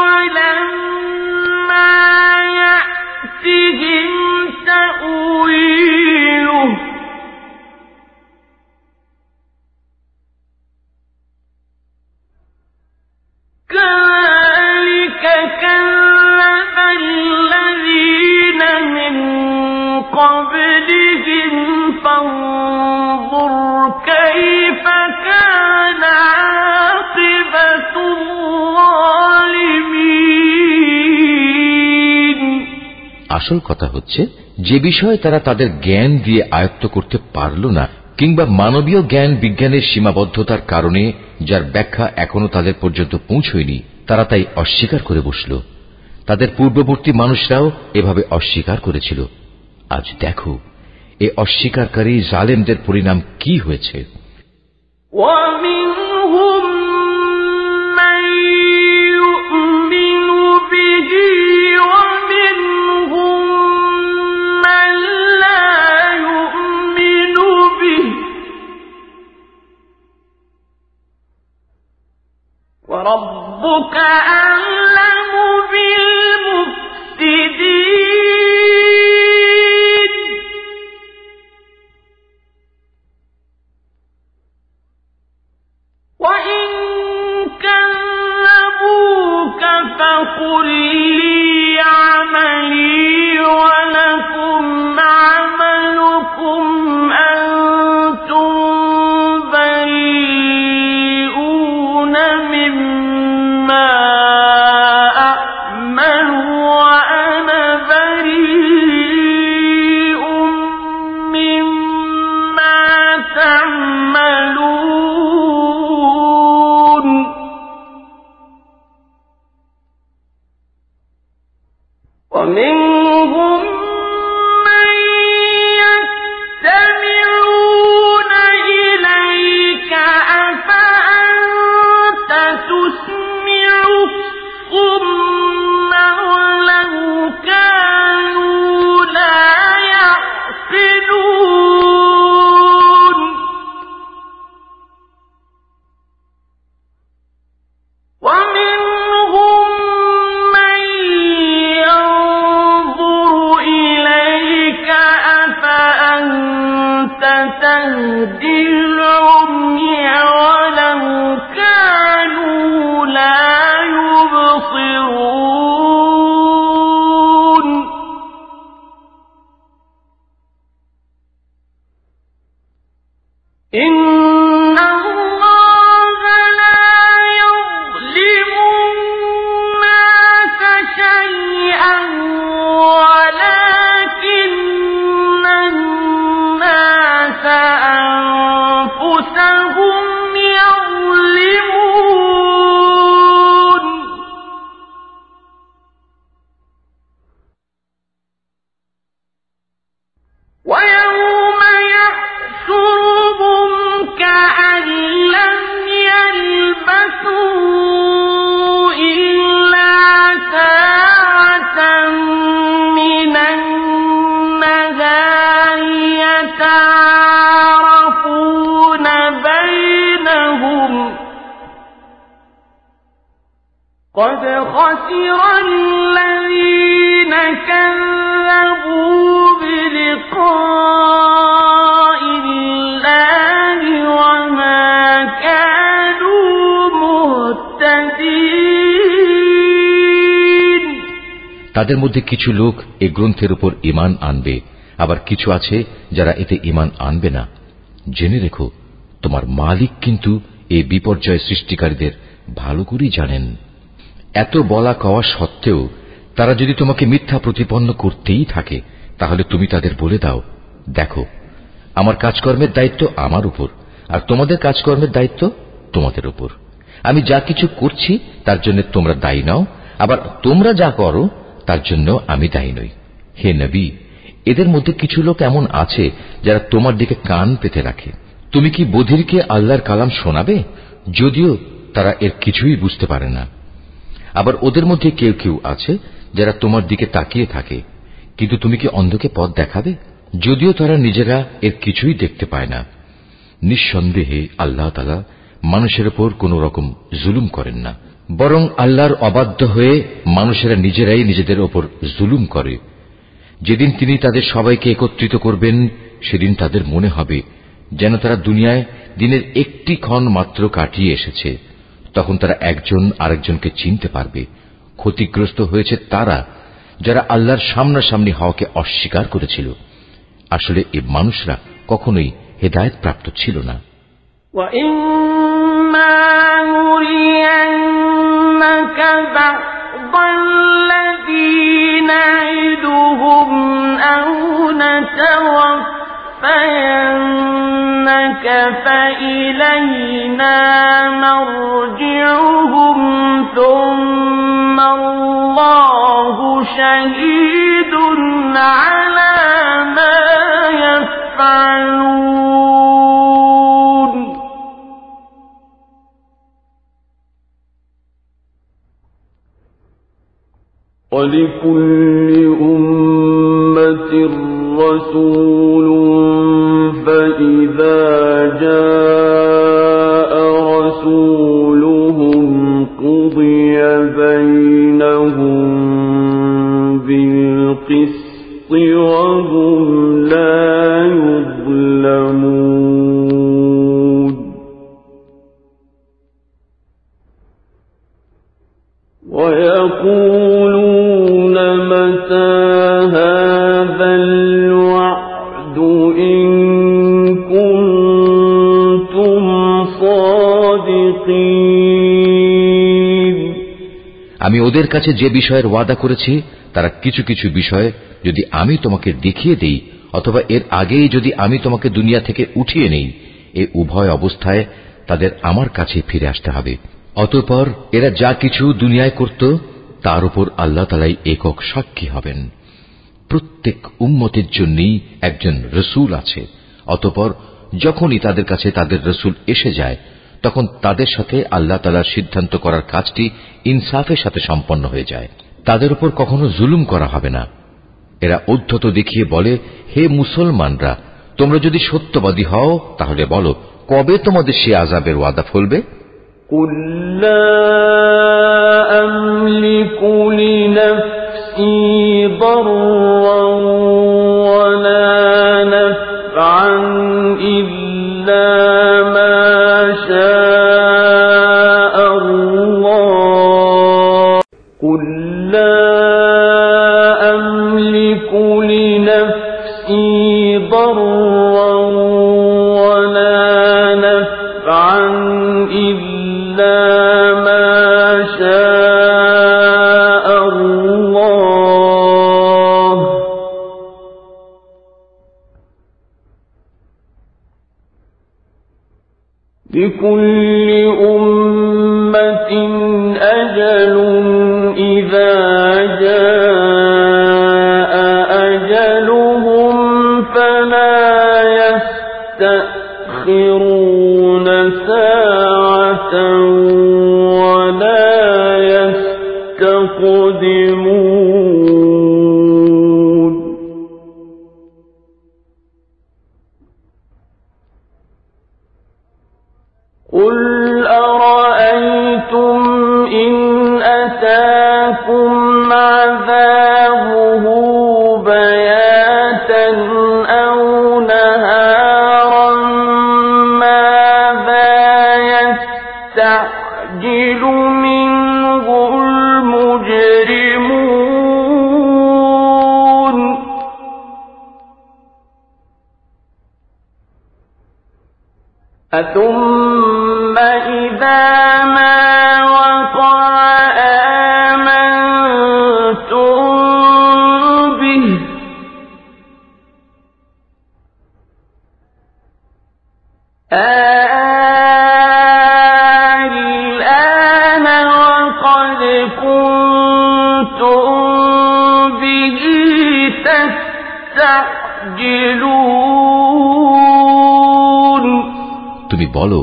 ولما يأتهم تأويله كذلك كذب الذين من قبلهم فانظر كيف كان عاقبة الظالمين। আসল কথা হচ্ছে, যে বিষয়ে তারা তাদের জ্ঞান দিয়ে আয়ত্ত করতে পারল না, কিংবা মানবীয় জ্ঞান বিজ্ঞানের সীমাবদ্ধতার কারণে যার ব্যাখ্যা এখনো তাদের পর্যন্ত পৌঁছয়নি, তারা তাই অস্বীকার করে বসল। তাদের পূর্ববর্তী মানুষরাও এভাবে অস্বীকার করেছিল। আজ দেখো এ অস্বীকারী জালেমদের পরিণাম কি হয়েছে। ومنهم من يؤمن به ومنهم من لا يؤمن به وربك أعلم بالمفسدين وإن كذبوك فقل لي عملي ولكم عملكم أنتم بريئون مما أعمل وأنا بريء مما تعملون ومنهم من يستمعون إليك أفأنت تسمع الصم ولو كانوا لا يعقلون ومنهم من ينظر إليك أفأنت تهدي العمي ولو كانوا لا يبصرون إن الله لا يظلم الناس شيئا ولكن الناس أنفسهم يظلمون ويوم يحشرهم كأن لم يلبثوا إلا ساعة من النهار يتعارفون بينهم قد خسر الذين كذبوا بلقاء তাদের মধ্যে কিছু লোক এই গ্রন্থের উপর ঈমান আনবে, আবার কিছু আছে যারা এতে ঈমান আনবে না। জেনে রেখো, তোমার মালিক কিন্তু এই বিপর্যয় সৃষ্টিকারীদের ভালো করেই জানেন। এত বলা কওয়া সত্ত্বেও তারা যদি তোমাকে মিথ্যা প্রতিপন্ন করতেই থাকে, তাহলে তুমি তাদের বলে দাও, দেখো, আমার কাজকর্মের দায়িত্ব আমার উপর, আর তোমাদের কাজকর্মের দায়িত্ব তোমাদের উপর। আমি যা কিছু করছি তার জন্য তোমরা দায়ী নাও, আবার তোমরা যা করো তার জন্য আমি দায়ী নই। হে নবী, এদের মধ্যে কিছু লোক এমন আছে যারা তোমার দিকে কান পেতে রাখে। তুমি কি বধিরকে আল্লাহর কালাম শোনাবে, যদিও তারা এর কিছুই বুঝতে পারে না? আবার ওদের মধ্যে কেউ কেউ আছে যারা তোমার দিকে তাকিয়ে থাকে, কিন্তু তুমি কি অন্ধকে পথ দেখাবে, যদিও তারা নিজেরা এর কিছুই দেখতে পায় না? নিঃসন্দেহে আল্লাহ তাআলা মানুষের উপর কোন রকম জুলুম করেন না, বরং আল্লাহর অবাধ্য হয়ে মানুষেরা নিজেরাই নিজেদের ওপর জুলুম করে। যেদিন তিনি তাদের সবাইকে একত্রিত করবেন, সেদিন তাদের মনে হবে যেন তারা দুনিয়ায় দিনের একটি ক্ষণ মাত্র কাটিয়ে এসেছে। তখন তারা একজন আরেকজনকে চিনতে পারবে। ক্ষতিগ্রস্ত হয়েছে তারা যারা আল্লাহর সামনাসামনি হওয়াকে অস্বীকার করেছিল। আসলে এই মানুষরা কখনোই হেদায়েত প্রাপ্ত ছিল না। فإلينا مرجعهم ثم الله شهيد على ما يفعلون ولكل أمة رسول فإذا جاء رسولهم قضي بينهم بالقسط وهم لا يظلمون ويقولون متى هذا الوعد إن كنتم صادقين আমি ওদের কাছে যে বিষয়ের ওয়াদা করেছি তারা কিছু কিছু বিষয় যদি আমি তোমাকে দেখিয়ে দেই, অথবা এর আগেই যদি আমি তোমাকে দুনিয়া থেকে উঠিয়ে নেই, এই উভয় অবস্থায় তাদের আমার কাছে ফিরে আসতে হবে। অতঃপর এরা যা কিছু দুনিয়ায় করত তার উপর আল্লাহ তাআলাই একক সাক্ষী হবেন। প্রত্যেক উম্মতের জন্যই একজন রসুল আছে। অতঃপর যখনই তাদের কাছে তাদের রসুল এসে যায়, তখন তাদের সাথে আল্লাহ তাআলার সিদ্ধান্ত করার কাজটি ইনসাফের সাথে সম্পন্ন হয়ে যায়। তাদের উপর কখনো জুলুম করা হবে না। এরা ঔদ্ধত্য দেখিয়ে বলে, হে মুসলমানরা, তোমরা যদি সত্যবাদী হও তাহলে বলো, কবে তোমাদের সে আযাবের ওয়াদা ফলবে? قل لا أملك لنفسي ضرا ولا نفعا إلا ما شاء الله قل لا أملك لنفسي ضرا ولا نفعا إلا ما شاء الله لكل أمة أجل إذا جاء أجلهم فلا يستأخرون ساعة ولا يستقدمون قل أرأيتم إن أتاكم عذابه بياتا أو نهارا ماذا يستعجل منه المجرمون ثم إذا ما وقع آمنتم به الآن وقد كنتم به تستعجلون তুমি বলো,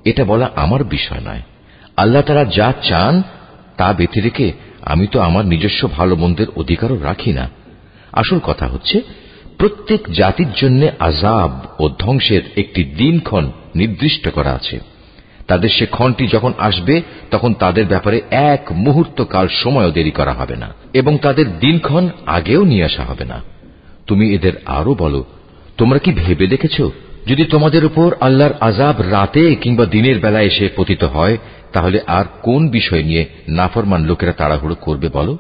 এটা বলা আমার বিষয় নয়। আল্লাহ তাআলা যা চান তা ব্যতি রেখে আমি তো আমার নিজস্ব ভালো মন্দের অধিকারও রাখি না। আসল কথা হচ্ছে, প্রত্যেক জাতির জন্য আযাব ও ধ্বংসের একটি দিনক্ষণ নির্দিষ্ট করা আছে। তাদের সে ক্ষণটি যখন আসবে তখন তাদের ব্যাপারে এক মুহূর্ত কাল সময়ও দেরি করা হবে না, এবং তাদের দিনক্ষণ আগেও নিয়ে আসা হবে না। তুমি এদের আরো বলো, তোমরা কি ভেবে দেখেছ, যদি তোমাদের উপর আল্লাহর আযাব রাতে কিংবা দিনের বেলা এসে পতিত হয়, তাহলে আর কোন বিষয় নিয়ে নাফরমান লোকেরা তাড়াহুড়ো করবে বলো?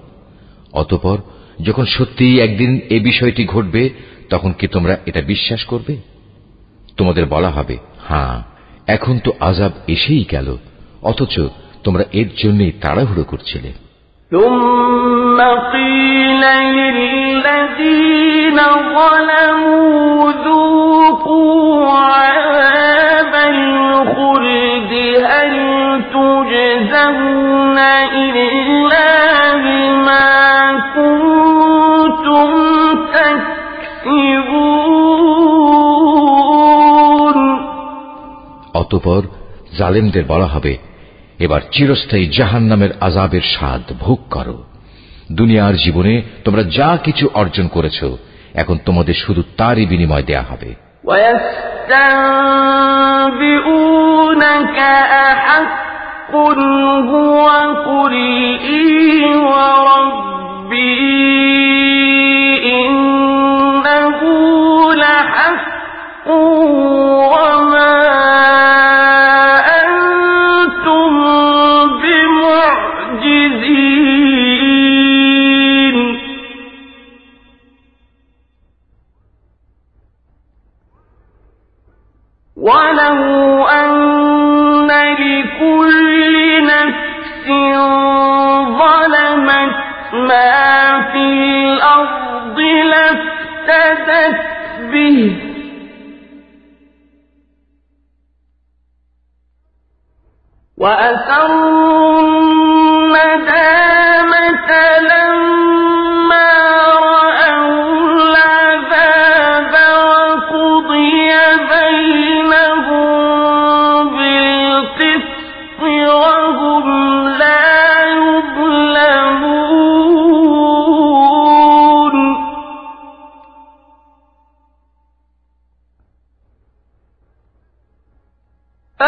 অতঃপর যখন সত্যিই একদিন এই বিষয়টি ঘটবে, তখন কি তোমরা এটা বিশ্বাস করবে? তোমাদের বলা হবে, হ্যাঁ, এখন তো আযাব এসেই গেল, অথচ তোমরা এর জন্যই তাড়াহুড়ো করছিলে। ثم قيل للذين ظلموا ذوقوا عذاب الخلد هل تجزون إلا بما كنتم تكسبون অতঃপর জালেমদের বলা হবে, এবার চিরস্থায়ী জাহান্নামের আযাবের স্বাদ ভোগ করো। দুনিয়ার জীবনে তোমরা যা কিছু অর্জন করেছ, এখন তোমাদের শুধু তারই বিনিময় দেয়া হবে। وَيَسْتَنبِئُونَكَ أَحَقٌّ هُوَ قُلْ إِي وَرَبِّي إِنَّهُ لَحَقٌّ وَمَا وَلَوْ أَنَّ لِكُلِّ نَفْسٍ ظَلَمَتْ مَا فِي الْأَرْضِ لَافْتَدَتْ بِهِ وَأَسَرُّوا النَّدَامَةَ لَمَّا رَأَوُا الْعَذَابَ وَقُضِيَ بَيْنَهُم بِالْقِسْطِ وَهُمْ لَا يُظْلَمُونَ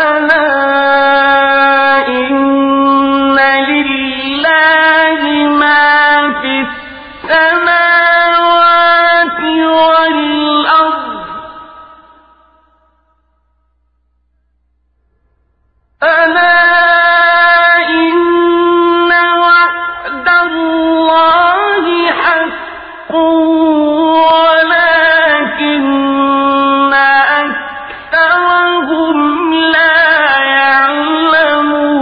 أَلَا إِنَّ لِلَّهِ مَا فِي السَّمَاوَاتِ وَالْأَرْضِ أَلَا إِنَّ وَعْدَ اللَّهِ حَقٌّ وَلَكِنَّ أَكْثَرَهُمْ لَا يَعْلَمُونَ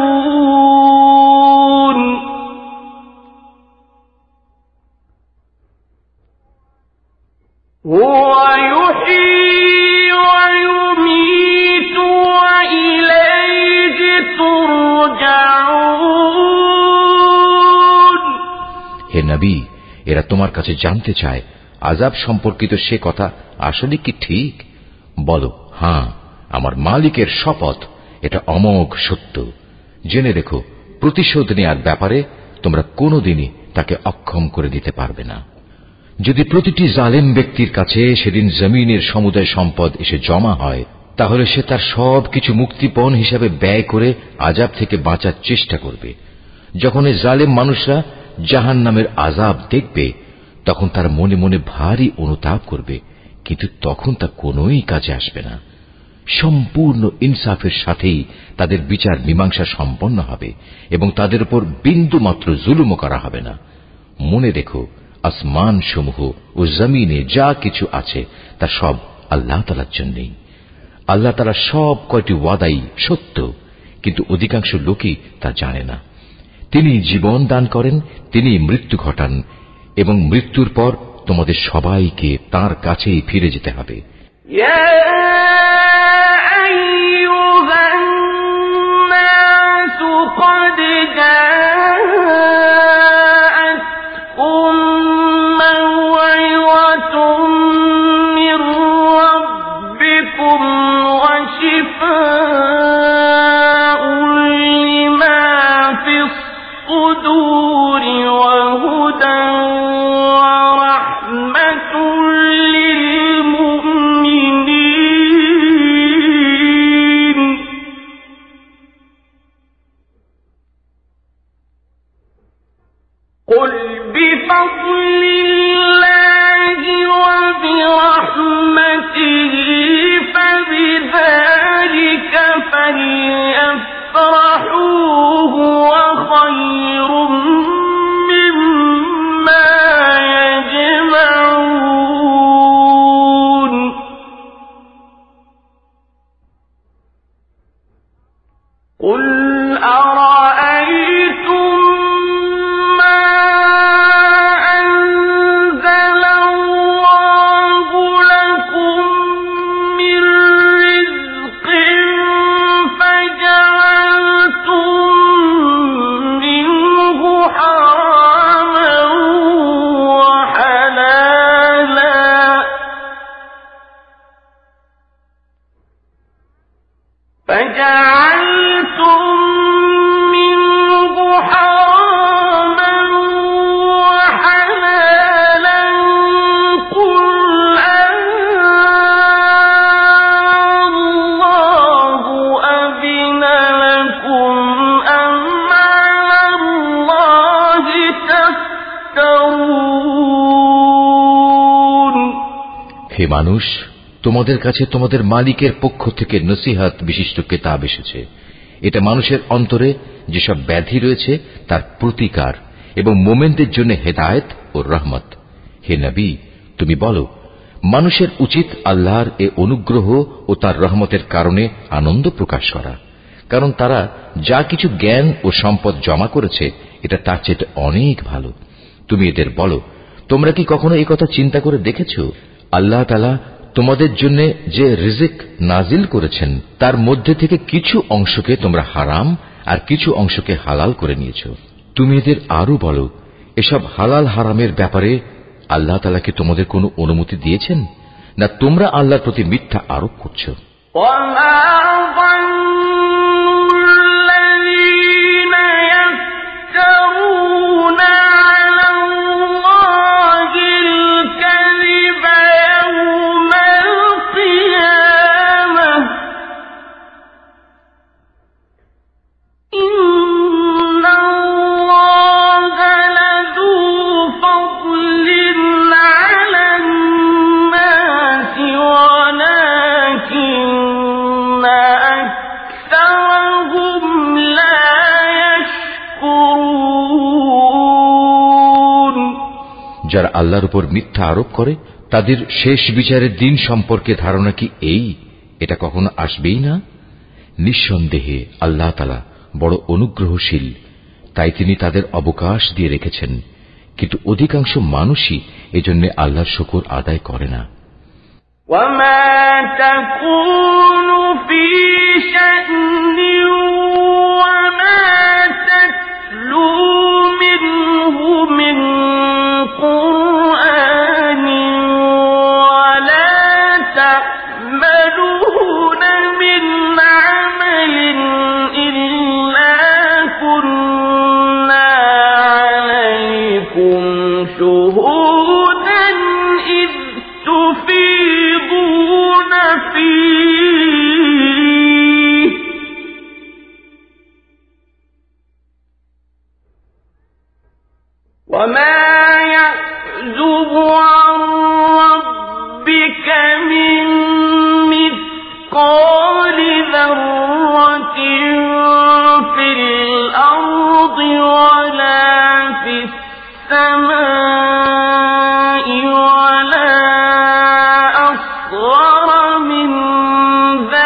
هُوَ يُحْيِي وَيُمِيتُ وَإِلَيْهِ تُرْجَعُونَ হে নবী, এরা তোমার কাছে জানতে চায় আযাব সম্পর্কিত সে কথা আসলে কি ঠিক? বলো, হ্যাঁ, আমার মালিকের শপথ, এটা অমোঘ সত্য। জেনে রেখো, প্রতিশোধ নেয়ার ব্যাপারে তোমরা কোনোদিনই তাকে অক্ষম করে দিতে পারবে না। যদি প্রতিটি জালেম ব্যক্তির কাছে সেদিন জমিনের সমুদায় সম্পদ এসে জমা হয়, তাহলে সে তার সবকিছু মুক্তিপণ হিসাবে ব্যয় করে আযাব থেকে বাঁচার চেষ্টা করবে। যখন এই জালেম মানুষরা জাহান্নামের আযাব দেখবে, তখন তার মনে মনে ভারী অনুতাপ করবে, কিন্তু তখন তা কোনোই কাজে আসবে না। সম্পূর্ণ ইনসাফের সাথেই তাদের বিচার মীমাংসা সম্পন্ন হবে এবং তাদের উপর বিন্দু মাত্র জুলুমও করা হবে না। মনে রেখো, আসমান সমূহ ও জমিনে যা কিছু আছে তা সব আল্লাহ তাআলার জন্যই। আল্লাহ তাআলা সব কয়টি ওয়াদাই সত্য, কিন্তু অধিকাংশ লোকই তা জানে না। তিনি জীবন দান করেন, তিনি মৃত্যু ঘটান, এবং মৃত্যুর পর তোমাদের সবাইকে তাঁর কাছেই ফিরে যেতে হবে। হে মানুষ, তোমাদের কাছে তোমাদের মালিকের পক্ষ থেকে নসিহত বিশিষ্ট কিতাব এসেছে। এটা মানুষের অন্তরে যেসব ব্যাধি রয়েছে তার প্রতিকার এবং মোমেনদের জন্য হেদায়েত ও রহমত। হে নবী, তুমি বলো, মানুষের উচিত আল্লাহর এ অনুগ্রহ ও তার রহমতের কারণে আনন্দ প্রকাশ করা, কারণ তারা যা কিছু জ্ঞান ও সম্পদ জমা করেছে এটা তার চেয়ে অনেক ভালো। তুমি এদের বলো, তোমরা কি কখনো এই কথা চিন্তা করে দেখেছ, আল্লাহ তাআলা তোমাদের জন্য যে রিজিক নাজিল করেছেন তার মধ্যে থেকে কিছু অংশকে তোমরা হারাম আর কিছু অংশকে হালাল করে নিয়েছ। তুমি এদের আরো বলো, এসব হালাল হারামের ব্যাপারে আল্লাহ তাআলা কি তোমাদের কোনো অনুমতি দিয়েছেন, না তোমরা আল্লাহর প্রতি মিথ্যা আরোপ করছো? যারা আল্লাহর উপর মিথ্যা আরোপ করে তাদের শেষ বিচারের দিন সম্পর্কে ধারণা কি এই, এটা কখনো আসবেই না? নিঃসন্দেহে আল্লাহ তাআলা বড় অনুগ্রহশীল, তাই তিনি তাদের অবকাশ দিয়ে রেখেছেন, কিন্তু অধিকাংশ মানুষই এজন্য আল্লাহর শুকর আদায় করে না। وما تكون في شأن وما تتلو منه من قرآن ولا تعملون من عمل إلا كنا عليكم شهودا إذ تفيضون فيه وما يعزب عن ربك من مثقال ذرة في الأرض ولا في السماء ولا أصغر من ذلك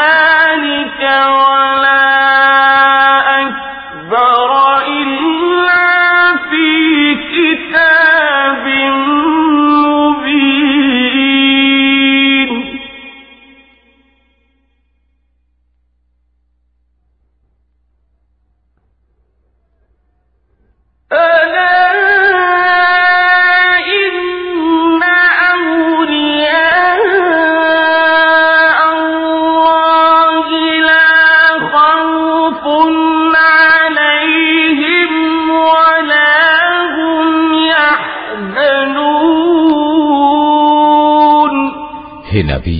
হে নবী,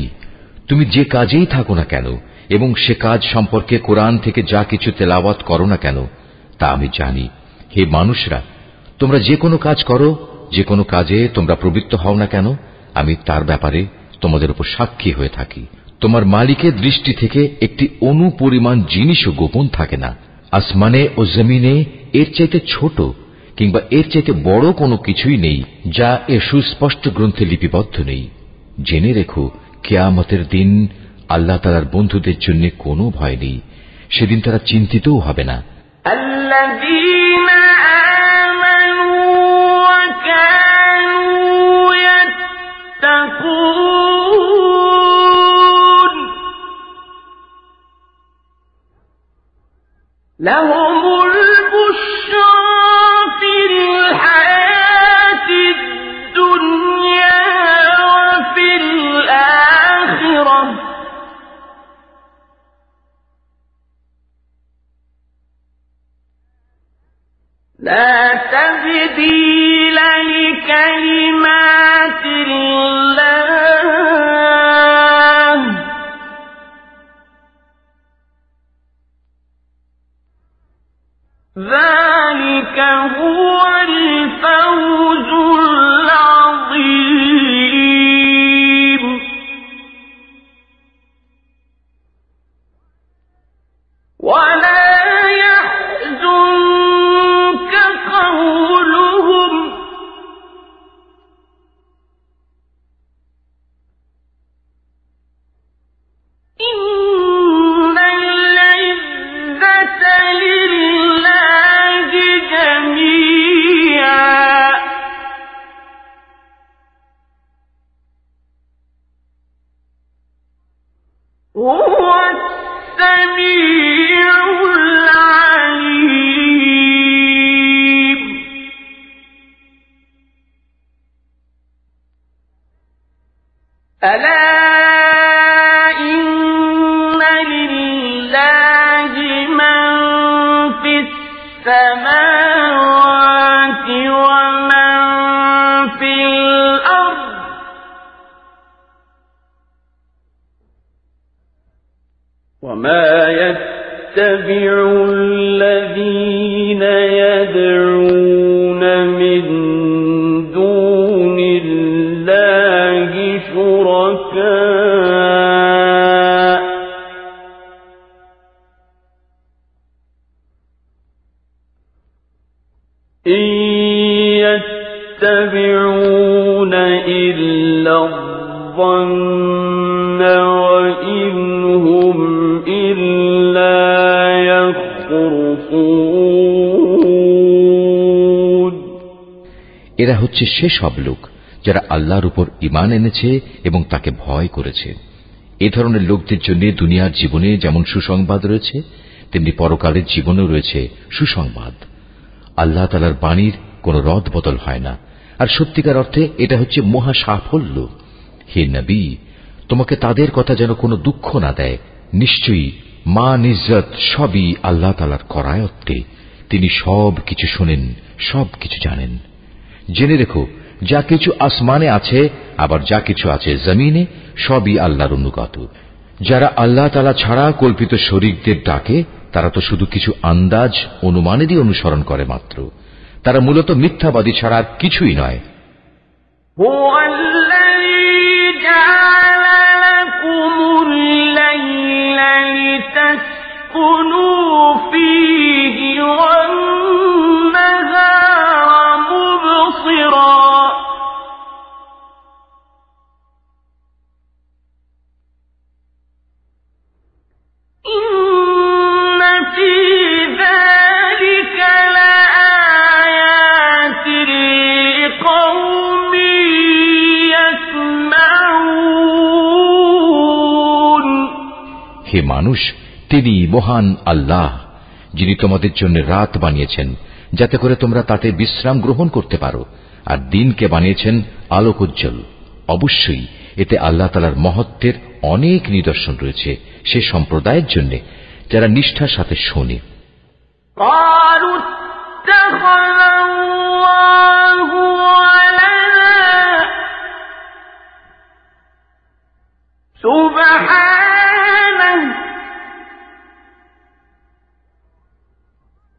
তুমি যে কাজেই থাকো না কেন এবং সে কাজ সম্পর্কে কোরআন থেকে যা কিছু তেলাওয়াত করো না কেন তা আমি জানি। হে মানুষরা, তোমরা যে কোনো কাজ করো, যে কোনো কাজে তোমরা প্রবৃত্ত হও না কেন, আমি তার ব্যাপারে তোমাদের উপর সাক্ষী হয়ে থাকি। তোমার মালিকের দৃষ্টি থেকে একটি অণু পরিমাণ জিনিসও গোপন থাকে না। আসমানে ও জমিনে এর চাইতে ছোট কিংবা এর চাইতে বড় কোনো কিছুই নেই যা এর সুস্পষ্ট গ্রন্থে লিপিবদ্ধ নেই। জেনে রেখো, কিয়ামতের দিন আল্লাহ তাআলার বন্ধুদের জন্য কোনো ভয় নেই। সেদিন তারা চিন্তিতও হবে না। لهم البشرى في الحياة الدنيا وفي الآخرة لا تبديل لكلمات الله ذلك هو الفوز العظيم ولا يحزنك قولهم إن العزة لله جميعا هو السميع العليم ألا إن لله من في السماوات ومن في الأرض وما يتبع الذين يدعون من دون الله شركاء إن يتبعون إلا الظن وإن هم إلا يخرصون এরা হচ্ছে সে সব লোক যারা আল্লাহর উপর ঈমান এনেছে এবং তাকে ভয় করেছে। এ ধরনের লোকদের জন্য দুনিয়ার জীবনে যেমন সুসংবাদ রয়েছে, তেমনি পরকালের জীবনেও রয়েছে সুসংবাদ। আল্লাহ তাআলার বাণীর কোনো রদ বদল হয় না, আর সত্যিকার অর্থে এটা হচ্ছে মহা সাফল্য। হে নবী, তোমাকে তাদের কথা যেন কোনো দুঃখ না দেয়। নিশ্চয়ই মান ইজ্জত সবই আল্লাহ তাআলার করায়ত্তে। তিনি সব কিছু শোনেন, সব কিছু জানেন। জেনে রেখো, যা কিছু আসমানে আছে আবার যা কিছু আছে জমিনে, সবই আল্লাহর অনুগত। যারা আল্লাহ তাআলা ছাড়া কল্পিত শরীকদের ডাকে, তারা তো শুধু কিছু আন্দাজ অনুমানেরই অনুসরণ করে মাত্র। তারা মূলত মিথ্যাবাদী ছাড়া আর কিছুই নয়। هو الذي جعل لكم الليل لتسكنوا فيه والنهار مبصرا إن في ذلك لآيات لقوم يسمعون হে মানুষ, তিনি মহান আল্লাহ, যিনি তোমাদের জন্য রাত বানিয়েছেন যাতে করে তোমরা তাতে বিশ্রাম গ্রহণ করতে পারো, আর দিনকে বানিয়েছেন আলোকোজ্জ্বল। অবশ্যই এতে আল্লাহ তাআলার মহত্বের অনেক নিদর্শন রয়েছে সে সম্প্রদায়ের জন্য যারা নিষ্ঠার সাথে শোনে। قالوا اتخذ الله ولدا سبحانه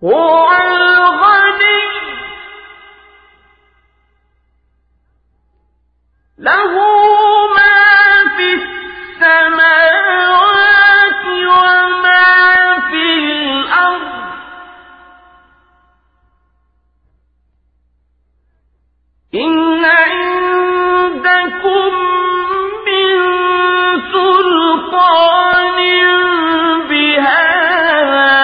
هو الغني له ما في السماوات وما في الأرض إن عندكم من سلطان بهذا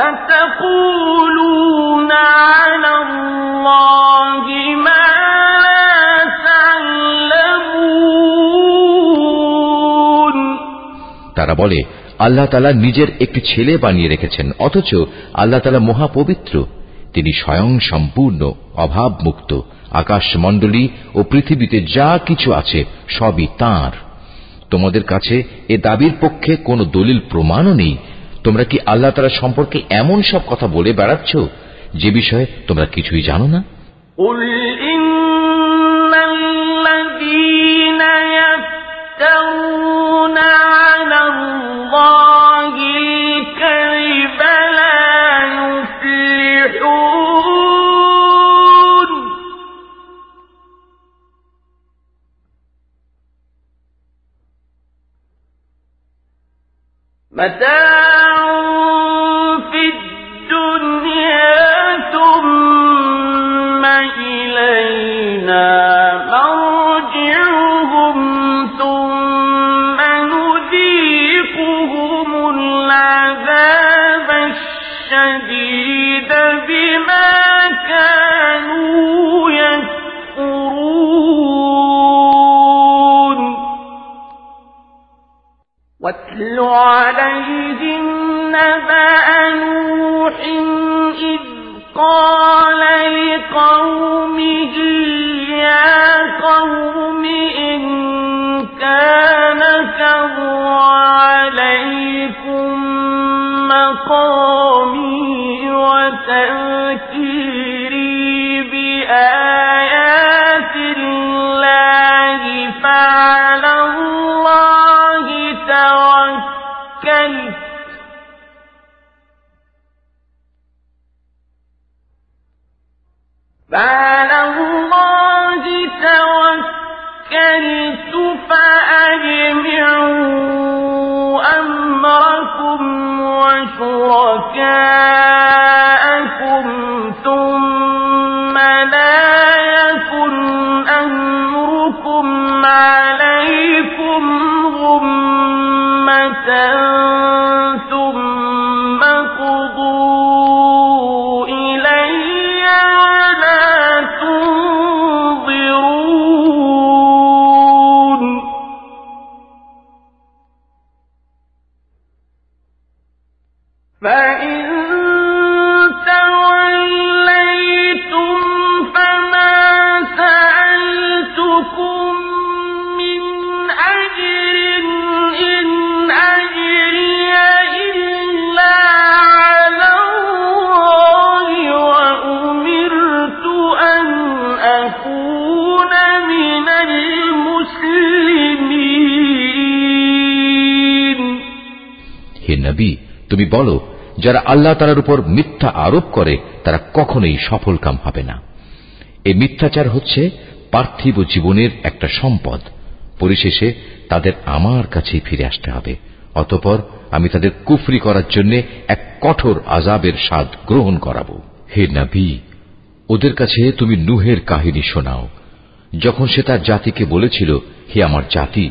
أتقولون على الله ما لا تعلمون তারা বলে আল্লাহ তাআলা নিজের একটি ছেলে বানিয়ে রেখেছেন, অথচ আল্লাহ তাআলা মহাপবিত্র। তিনি স্বয়ং সম্পূর্ণ, অভাবমুক্ত। আকাশমণ্ডলী ও পৃথিবীতে যা কিছু আছে সবই তাঁর। তোমাদের কাছে এ দাবির পক্ষে কোনো দলিল প্রমাণও নেই। তোমরা কি আল্লাহ তাআলা সম্পর্কে এমন সব কথা বলে বেড়াচ্ছ যে বিষয়ে তোমরা কিছুই জানো না? قُلْ إِنَّ الَّذِينَ يَفْتَرُونَ عَلَى اللَّهِ الْكَذِبَ لَا يُفْلِحُونَ مَتَاعٌ فِي الدُّنْيَا ثُمَّ إِلَيْنَا مَرْجِعُهُمْ ثُمَّ نُذِيقُهُمُ الْعَذَابَ الشَّدِيدَ بِمَا كَانُوا يَكْفُرُونَ وَاتْلُ عَلَيْهِمْ نَبَأَ نُوحٍ إِذْ قَالَ لِقَوْمِهِ يَا قَوْمِ إِنْ كَانَ كَبُرَ عَلَيْكُمْ مَقَامِي وَتَذْكِيرِي بِآيَاتِ اللَّهِ فَعَلَى اللَّهِ توكلت فأجمعوا أمركم وشركاءكم ثم لا يكن أمركم عليكم غمة ثم قضوا إلي ولا تنظرون فإن توليتم فما سألتكم من أجر إن أجري إلا على الله وأمرت أن أكون من المسلمين হে নবী, তুমি বলো, যারা আল্লাহ তাআলার উপর মিথ্যা আরোপ করে তারা কখনোই সফলকাম হবে না। এই মিথ্যাচার হচ্ছে পার্থিব জীবনের একটা সম্পদ। পরিশেষে তাদের আমার কাছেই ফিরে আসতে হবে। অতঃপর আমি তাদের কুফরি করার জন্য এক কঠোর আযাবের স্বাদ গ্রহণ করাবো। হে নবী, ওদের কাছে তুমি নূহের কাহিনী শোনাও, যখন সে তার জাতিকে বলেছিল, হে আমার জাতি,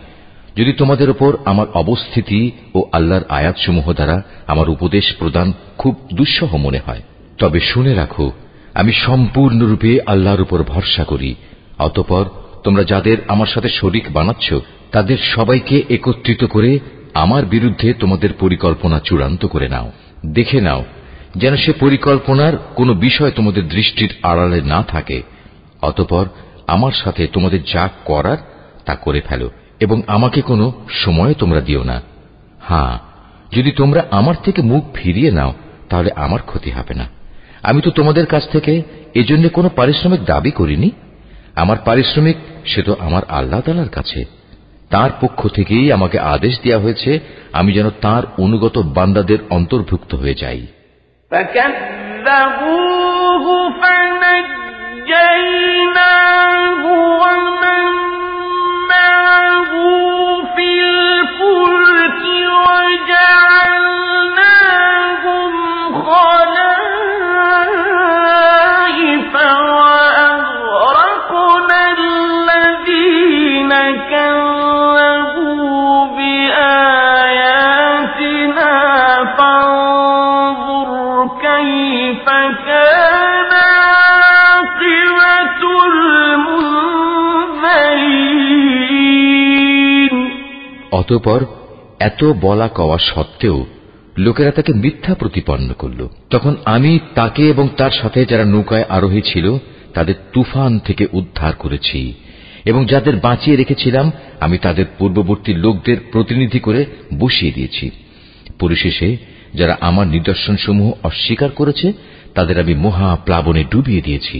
যদি তোমাদের উপর আমার অবস্থিতি ও আল্লাহর আয়াতসমূহ দ্বারা আমার উপদেশ প্রদান খুব দুঃসহ মনে হয়, তবে শুনে রাখো, আমি সম্পূর্ণরূপে আল্লাহর উপর ভরসা করি। অতঃপর তোমরা যাদের আমার সাথে শরীক বানাচ্ছ তাদের সবাইকে একত্রিত করে আমার বিরুদ্ধে তোমাদের পরিকল্পনা চূড়ান্ত করে নাও। দেখে নাও যেন সে পরিকল্পনার কোনো বিষয় তোমাদের দৃষ্টির আড়ালে না থাকে। অতঃপর আমার সাথে তোমাদের যা করার তা করে ফেলো এবং আমাকে কোনো সময় তোমরা দিও না। হ্যাঁ, যদি তোমরা আমার থেকে মুখ ফিরিয়ে নাও তাহলে আমার ক্ষতি হবে না। আমি তো তোমাদের কাছ থেকে এজন্য কোনো পারিশ্রমিক দাবি করিনি। আমার পারিশ্রমিক সে তো আমার আল্লাহ তাআলার কাছে। তার পক্ষ থেকেই আমাকে আদেশ দেওয়া হয়েছে আমি যেন তার অনুগত বান্দাদের অন্তর্ভুক্ত হয়ে যাই। অতঃপর এত বলা কওয়া সত্ত্বেও লোকেরা তাকে মিথ্যা প্রতিপন্ন করল। তখন আমি তাকে এবং তার সাথে যারা নৌকায় আরোহী ছিল তাদের তুফান থেকে উদ্ধার করেছি এবং যাদের বাঁচিয়ে রেখেছিলাম আমি তাদের পূর্ববর্তী লোকদের প্রতিনিধি করে বসিয়ে দিয়েছি। পরিশেষে যারা আমার নিদর্শনসমূহ অস্বীকার করেছে তাদের আমি মহা প্লাবনে ডুবিয়ে দিয়েছি।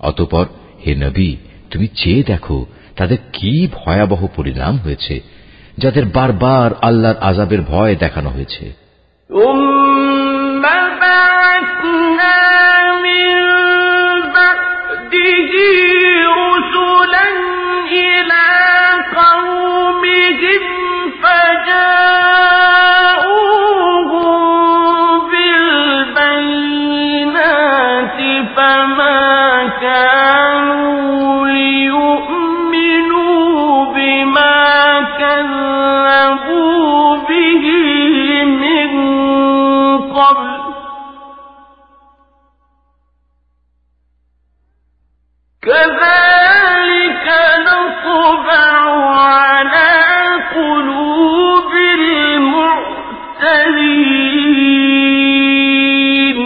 অতঃপর হে নবী, তুমি চেয়ে দেখো তাদের কি ভয়াবহ পরিণাম হয়েছে, যাদের বারবার আল্লাহর আযাবের ভয় দেখানো হয়েছে। كذلك نطبع على قلوب المعتدين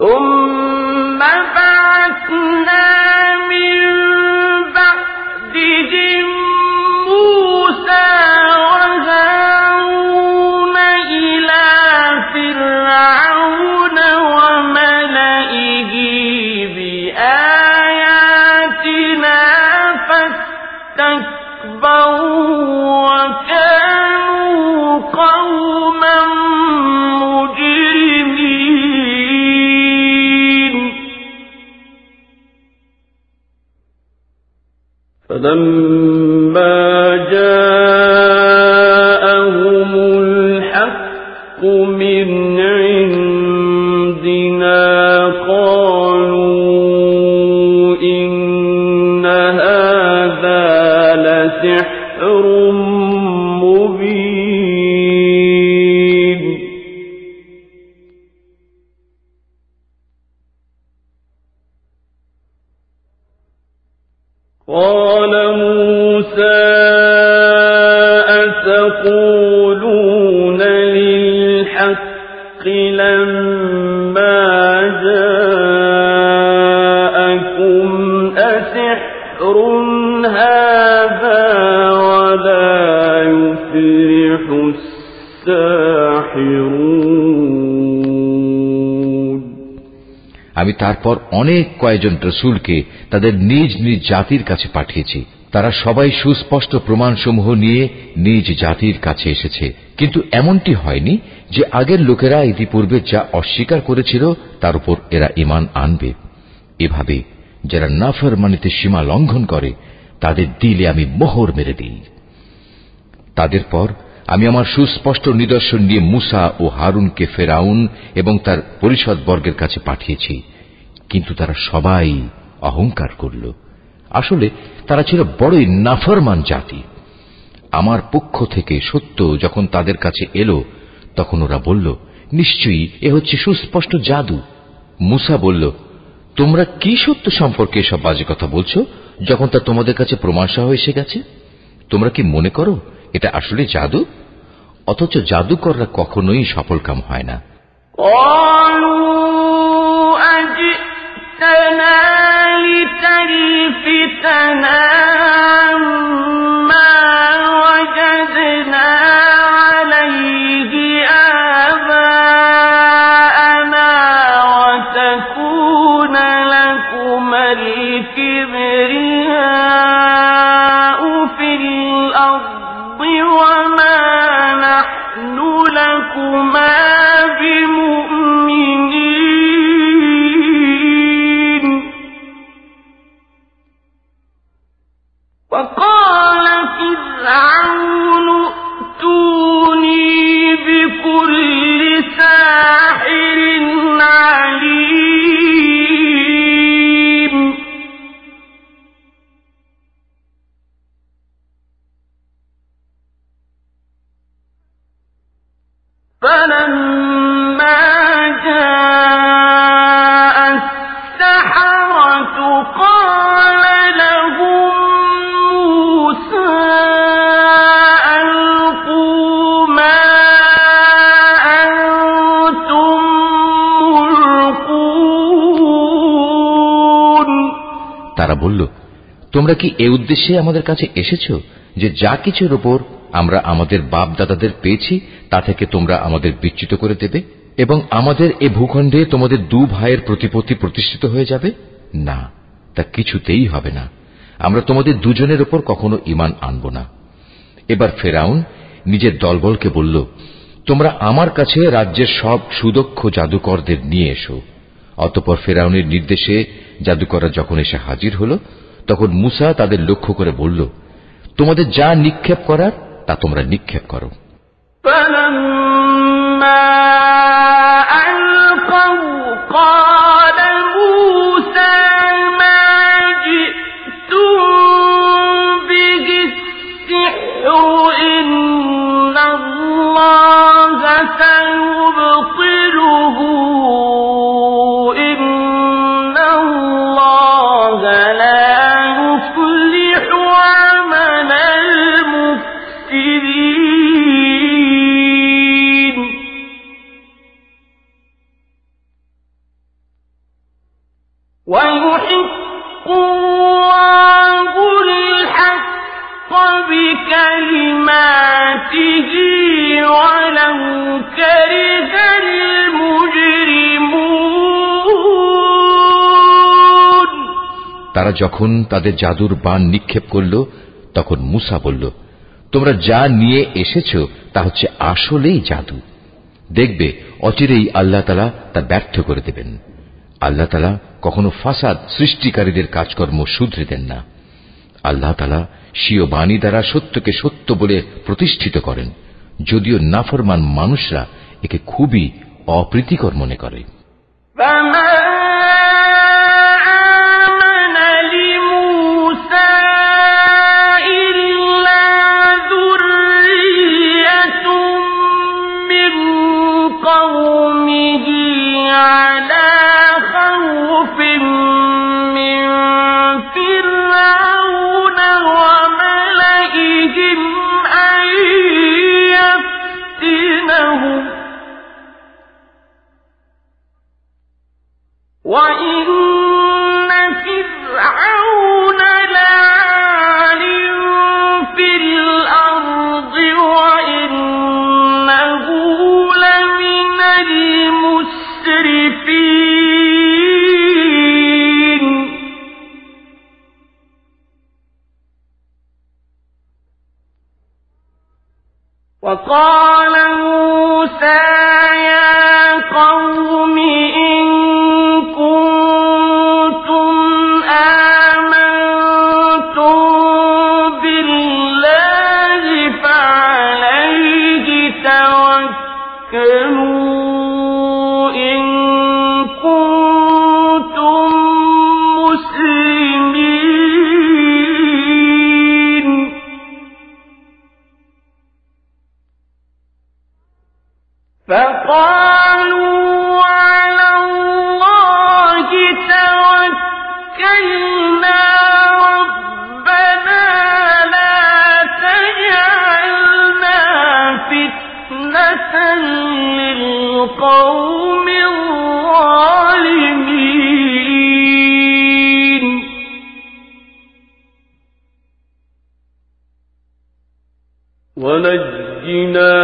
ثم بعثنا من بعدهم موسى وهارون إلى فرعون وملئه بآياتنا فاستكبروا وكانوا قوما مجرمين فلما جاءهم الحق من عندنا قالوا إن هذا لسحر مبين قال موسى أتقولون للحق لما جاءكم أسحر هذا ولا يفلح الساحرون আমি তারপর অনেক কয়েকজন রাসূলকে তাদের নিজ নিজ জাতির কাছে পাঠিয়েছি। তারা সবাই সুস্পষ্ট প্রমাণসমূহ নিয়ে নিজ জাতির কাছে এসেছে, কিন্তু এমনটি হয়নি যে আগের লোকেরা ইতিপূর্বে যা অস্বীকার করেছিল তার উপর এরা ঈমান আনবে। এভাবে যারা নাফরমানিতে সীমা লঙ্ঘন করে তাদের দিলে আমি মোহর মেরে দিই। তাদের পর আমি আমার সুস্পষ্ট নিদর্শন নিয়ে মুসা ও হারুনকে ফেরাউন এবং তার পরিষদবর্গের কাছে পাঠিয়েছি, কিন্তু তারা সবাই অহংকার করল। আসলে তারা ছিল বড়ই নাফরমান জাতি। আমার পক্ষ থেকে সত্য যখন তাদের কাছে এলো তখন ওরা বলল, নিশ্চয়ই এ হচ্ছে সুস্পষ্ট জাদু। মুসা বলল, তোমরা কি সত্য সম্পর্কে এসব বাজে কথা বলছো যখন তা তোমাদের কাছে প্রমাণসহ এসে গেছে? তোমরা কি মনে করো এটা আসলে জাদু? অথচ জাদুকররা কখনোই সফলকাম হয় না। تكون তারা বলল, তোমরা কি এ উদ্দেশ্যে আমাদের কাছে এসেছো যে যা কিছুর উপর আমরা আমাদের বাপ দাদাদের পেয়েছি তা থেকে তোমরা আমাদের বিচ্যুত করে দেবে এবং আমাদের এ ভূখণ্ডে তোমাদের দু ভাইয়ের প্রতিপত্তি প্রতিষ্ঠিত হয়ে যাবে? না, তা কিছুতেই হবে না। আমরা তোমাদের দুজনের উপর কখনো ঈমান আনব না। এবার ফেরাউন নিজের দলবলকে বলল, তোমরা আমার কাছে রাজ্যের সব সুদক্ষ জাদুকরদের নিয়ে এসো। অতঃপর ফেরাউনের নির্দেশে জাদুকররা যখন এসে হাজির হল, তখন মূসা তাদের লক্ষ্য করে বলল, তোমাদের যা নিক্ষেপ করার তা তোমরা নিক্ষেপ করো। তারা যখন তাদের জাদুর বাণ নিক্ষেপ করল, তখন মূসা বলল, তোমরা যা নিয়ে এসেছো তা হচ্ছে আসলেই জাদু। দেখবে অচিরেই আল্লাহ তাআলা তা ব্যর্থ করে দেবেন। আল্লাহ তাআলা কখনো ফাসাদ সৃষ্টিকারীদের কাজকর্ম শুধরে দেন না। আল্লাহ তাআলা স্বীয় বাণী দ্বারা সত্যকে সত্য বলে প্রতিষ্ঠিত করেন, যদিও নাফরমান মানুষরা একে খুবই অপ্রীতিকর মনে করে। وقال موسى يا قوم إن كنتم آمنتم بالله فعليه توكلوا إن كنتم مسلمين فقالوا على الله توكلنا ربنا لا تجعلنا فتنة للقوم الظالمين ونجنا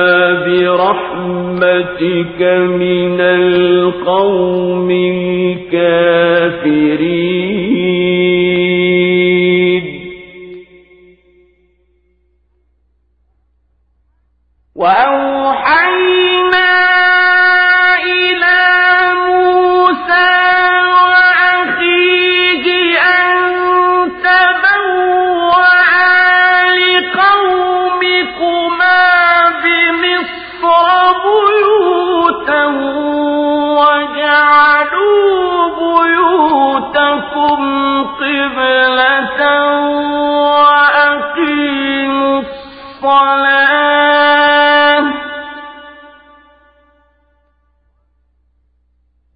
برحمتك من القوم الكافرين وأوحينا إلى موسى وأخيه أن تبوأ لقومكما بمصر بيوتا وجعلوا بيوتكم قبلة وأقيموا الصلاة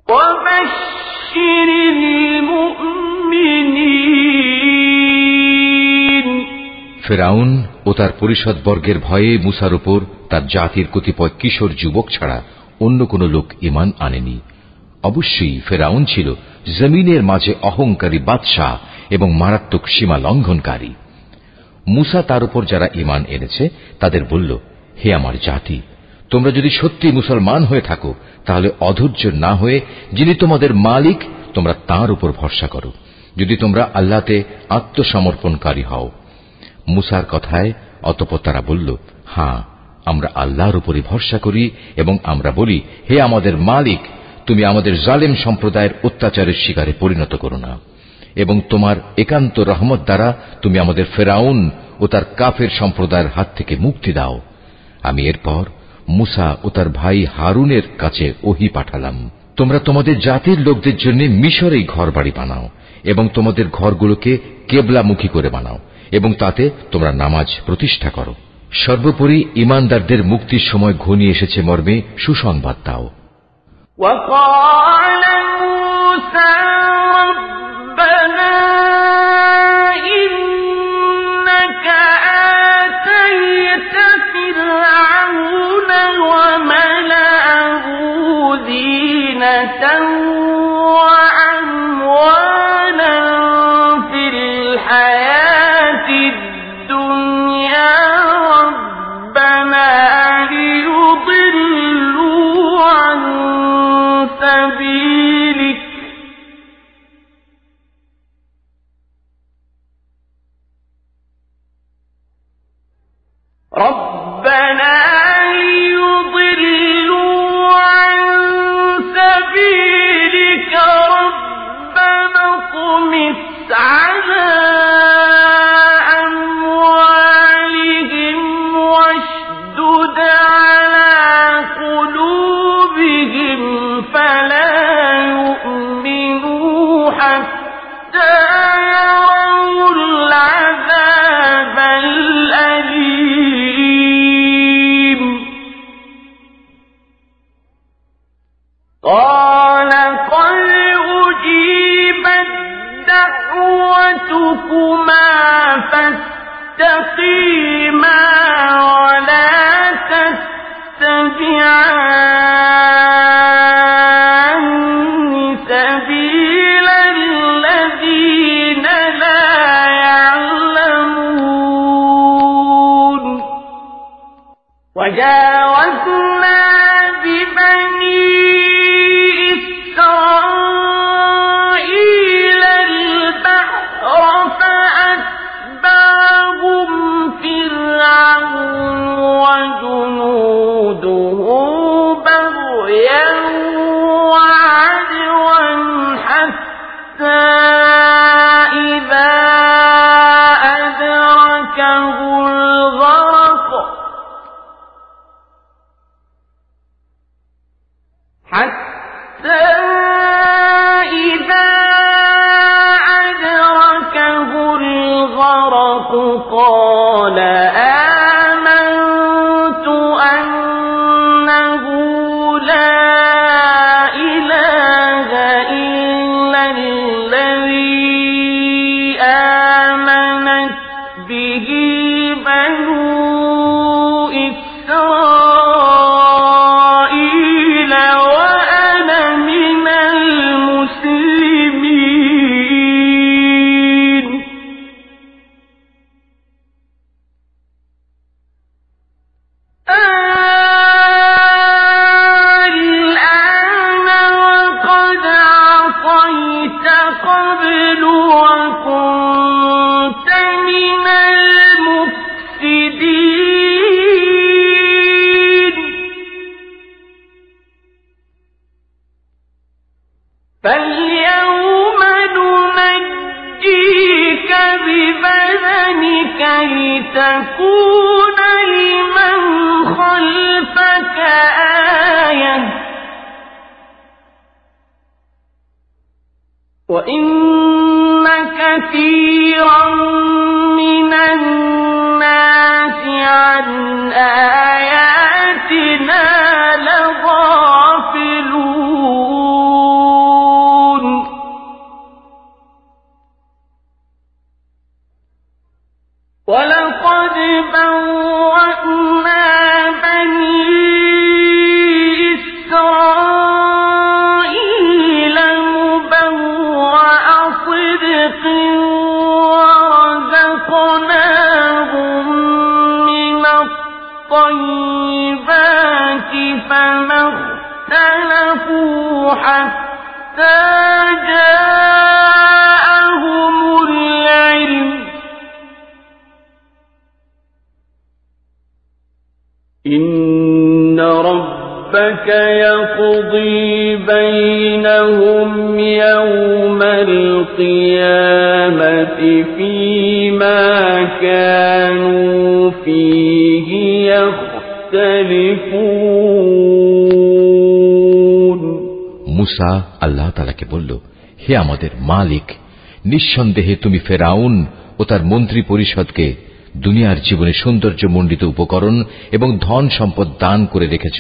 وبشر المؤمنين ফেরাউন ও তার পরিষদ বর্গের ভয়ে মূসার উপর তার জাতির কতিপয় কিশোর যুবক ছাড়া অন্য কোন লোক ঈমান আনেনি। অবশ্যই ফেরাউন ছিল জমিনের মাঝে অহংকারী বাদশাহ এবং মারাত্মক সীমা লঙ্ঘনকারী। মুসা তার উপর যারা ঈমান এনেছে তাদের বলল, হে আমার জাতি, তোমরা যদি সত্যি মুসলমান হয়ে থাকো তাহলে অধৈর্য না হয়ে যিনি তোমাদের মালিক তোমরা তাঁর উপর ভরসা করো, যদি তোমরা আল্লাহতে আত্মসমর্পণকারী হও। মুসার কথায় অতঃপর তারা বলল, হ্যাঁ, আমরা আল্লাহর উপরই ভরসা করি এবং আমরা বলি, হে আমাদের মালিক, তুমি আমাদের জালেম সম্প্রদায়ের অত্যাচারের শিকারে পরিণত করো না এবং তোমার একান্ত রহমত দ্বারা তুমি আমাদের ফেরাউন ও তার কাফের সম্প্রদায়ের হাত থেকে মুক্তি দাও। আমি এরপর মুসা ও তার ভাই হারুনের কাছে ওহী পাঠালাম, তোমরা তোমাদের জাতির লোকদের জন্য মিশরেই ঘর বাড়ি বানাও এবং তোমাদের ঘরগুলোকে কেবলামুখী করে বানাও এবং তাতে তোমরা নামাজ প্রতিষ্ঠা করো। সর্বোপরি ঈমানদারদের মুক্তির সময় ঘনিয়ে এসেছে মর্মে সুসংবাদ দাও। وقال موسى ربنا إنك آتيت فرعون وملأه زينة وأموالا في الحياة الدنيا ربنا ليضلوا عن سبيلك ربنا اطمس على أموالهم واشدد على قلوبهم فلا يؤمنوا حتى يروا العذاب الأليم قال قد أجيبت دعوتكما فاستقيما ولا تتبعان سبيل الذين لا يعلمون وجاوزنا ببني إسرائيل البحر فأتبعهم فرعون وجنوده بغيا وعدوا حتى إذا أدركه الغرق قال آمنت أنه لا إله إلا الذي آمنت به بنو إسرائيل وأنا من المسلمين الآن وقد عصيت قبل وكنت من المفسدين فاليوم ننجيك ببدنك لتكون لمن خلفك آية وإن كثيرا من الناس عن آياتنا لغافلون ولقد بوأنا بني إسرائيل مبوأ صدق حتى جاءهم العلم إن ربك يقضي بينهم يوم القيامة فيما كانوا فيه يختلفون মুসা আল্লাহ তাআলাকে বলল, হে আমাদের মালিক, নিঃসন্দেহে তুমি ফেরাউন ও তার মন্ত্রী পরিষদকে দুনিয়ার জীবনে সৌন্দর্যমণ্ডিত উপকরণ এবং ধন সম্পদ দান করে রেখেছ।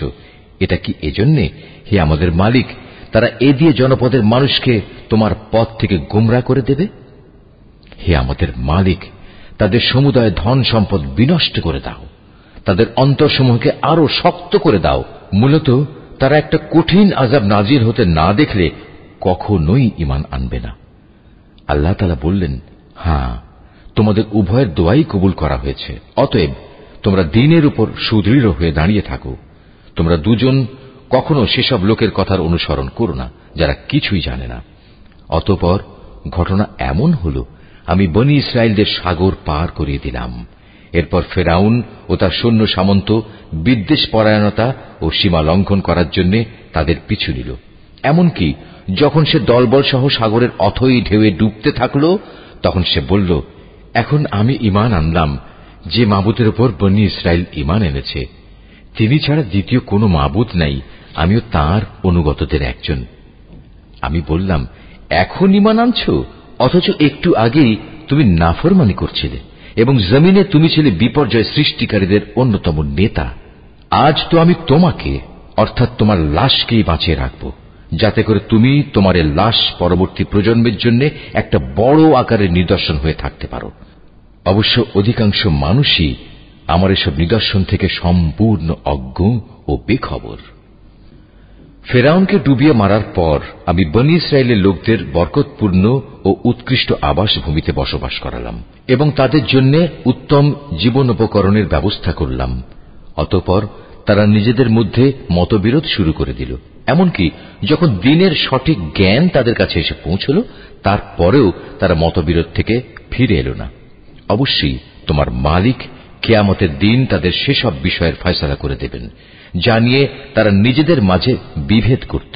এটা কি এজন্যে, হে আমাদের মালিক, তারা এ দিয়ে জনপদের মানুষকে তোমার পথ থেকে গোমরা করে দেবে? হে আমাদের মালিক, তাদের সমুদায় ধন সম্পদ বিনষ্ট করে দাও, তাদের অন্তরসমূহকে আরো শক্ত করে দাও। মূলত তারা একটা কঠিন আযাব নাজিল হতে না দেখলে কখনোই ঈমান আনবে না। আল্লাহ তাআলা বললেন, হ্যাঁ, তোমাদের উভয়ের দোয়াই কবুল করা হয়েছে। অতএব তোমরা দ্বীনের উপর সুদৃঢ় হয়ে দাঁড়িয়ে থাকো। তোমরা দুজন কখনো সেসব লোকের কথার অনুসরণ করো না যারা কিছুই জানে না। অতঃপর ঘটনা এমন হল, আমি বনী ইসরায়েলদের সাগর পার করিয়ে দিলাম। এরপর ফেরাউন ও তার সৈন্য সামন্ত বিদ্বেষ পরায়ণতা ও সীমা লঙ্ঘন করার জন্য তাদের পিছু নিল। এমনকি যখন সে দলবল সহ সাগরের অথই ঢেউয়ে ডুবতে থাকল, তখন সে বলল, এখন আমি ঈমান আনলাম যে মাবুদের উপর বনী ইসরায়েল ঈমান এনেছে। তিনি ছাড়া দ্বিতীয় কোনো মাবুদ নাই, আমিও তাঁর অনুগতদের একজন। আমি বললাম, এখন ঈমান আনছো, অথচ একটু আগেই তুমি নাফরমানি করছিলে এবং জমিনে তুমি ছিলে বিপর্যয় সৃষ্টিকারীদের অন্যতম নেতা। আজ তো আমি তোমাকে, অর্থাৎ তোমার লাশকেই বাঁচিয়ে রাখব, যাতে করে তুমি তোমার লাশ পরবর্তী প্রজন্মের জন্য একটা বড় আকারের নিদর্শন হয়ে থাকতে পারো। অবশ্য অধিকাংশ মানুষই আমার এসব নিদর্শন থেকে সম্পূর্ণ অজ্ঞ ও বেখবর। ফেরাউনকে ডুবিয়ে মারার পর আমি বনী ইসরায়েলের লোকদের বরকতপূর্ণ ও উৎকৃষ্ট আবাসভূমিতে বসবাস করালাম এবং তাদের জন্য উত্তম জীবনোপকরণের ব্যবস্থা করলাম। অতঃপর তারা নিজেদের মধ্যে মতবিরোধ শুরু করে দিল। এমনকি যখন দ্বীনের সঠিক জ্ঞান তাদের কাছে এসে পৌঁছল, তারপরেও তারা মতবিরোধ থেকে ফিরে এলো না। অবশ্যই তোমার মালিক কিয়ামতের দিন তাদের সেসব বিষয়ের ফয়সালা করে দেবেন যা নিয়ে তারা নিজেদের মাঝে বিভেদ করত।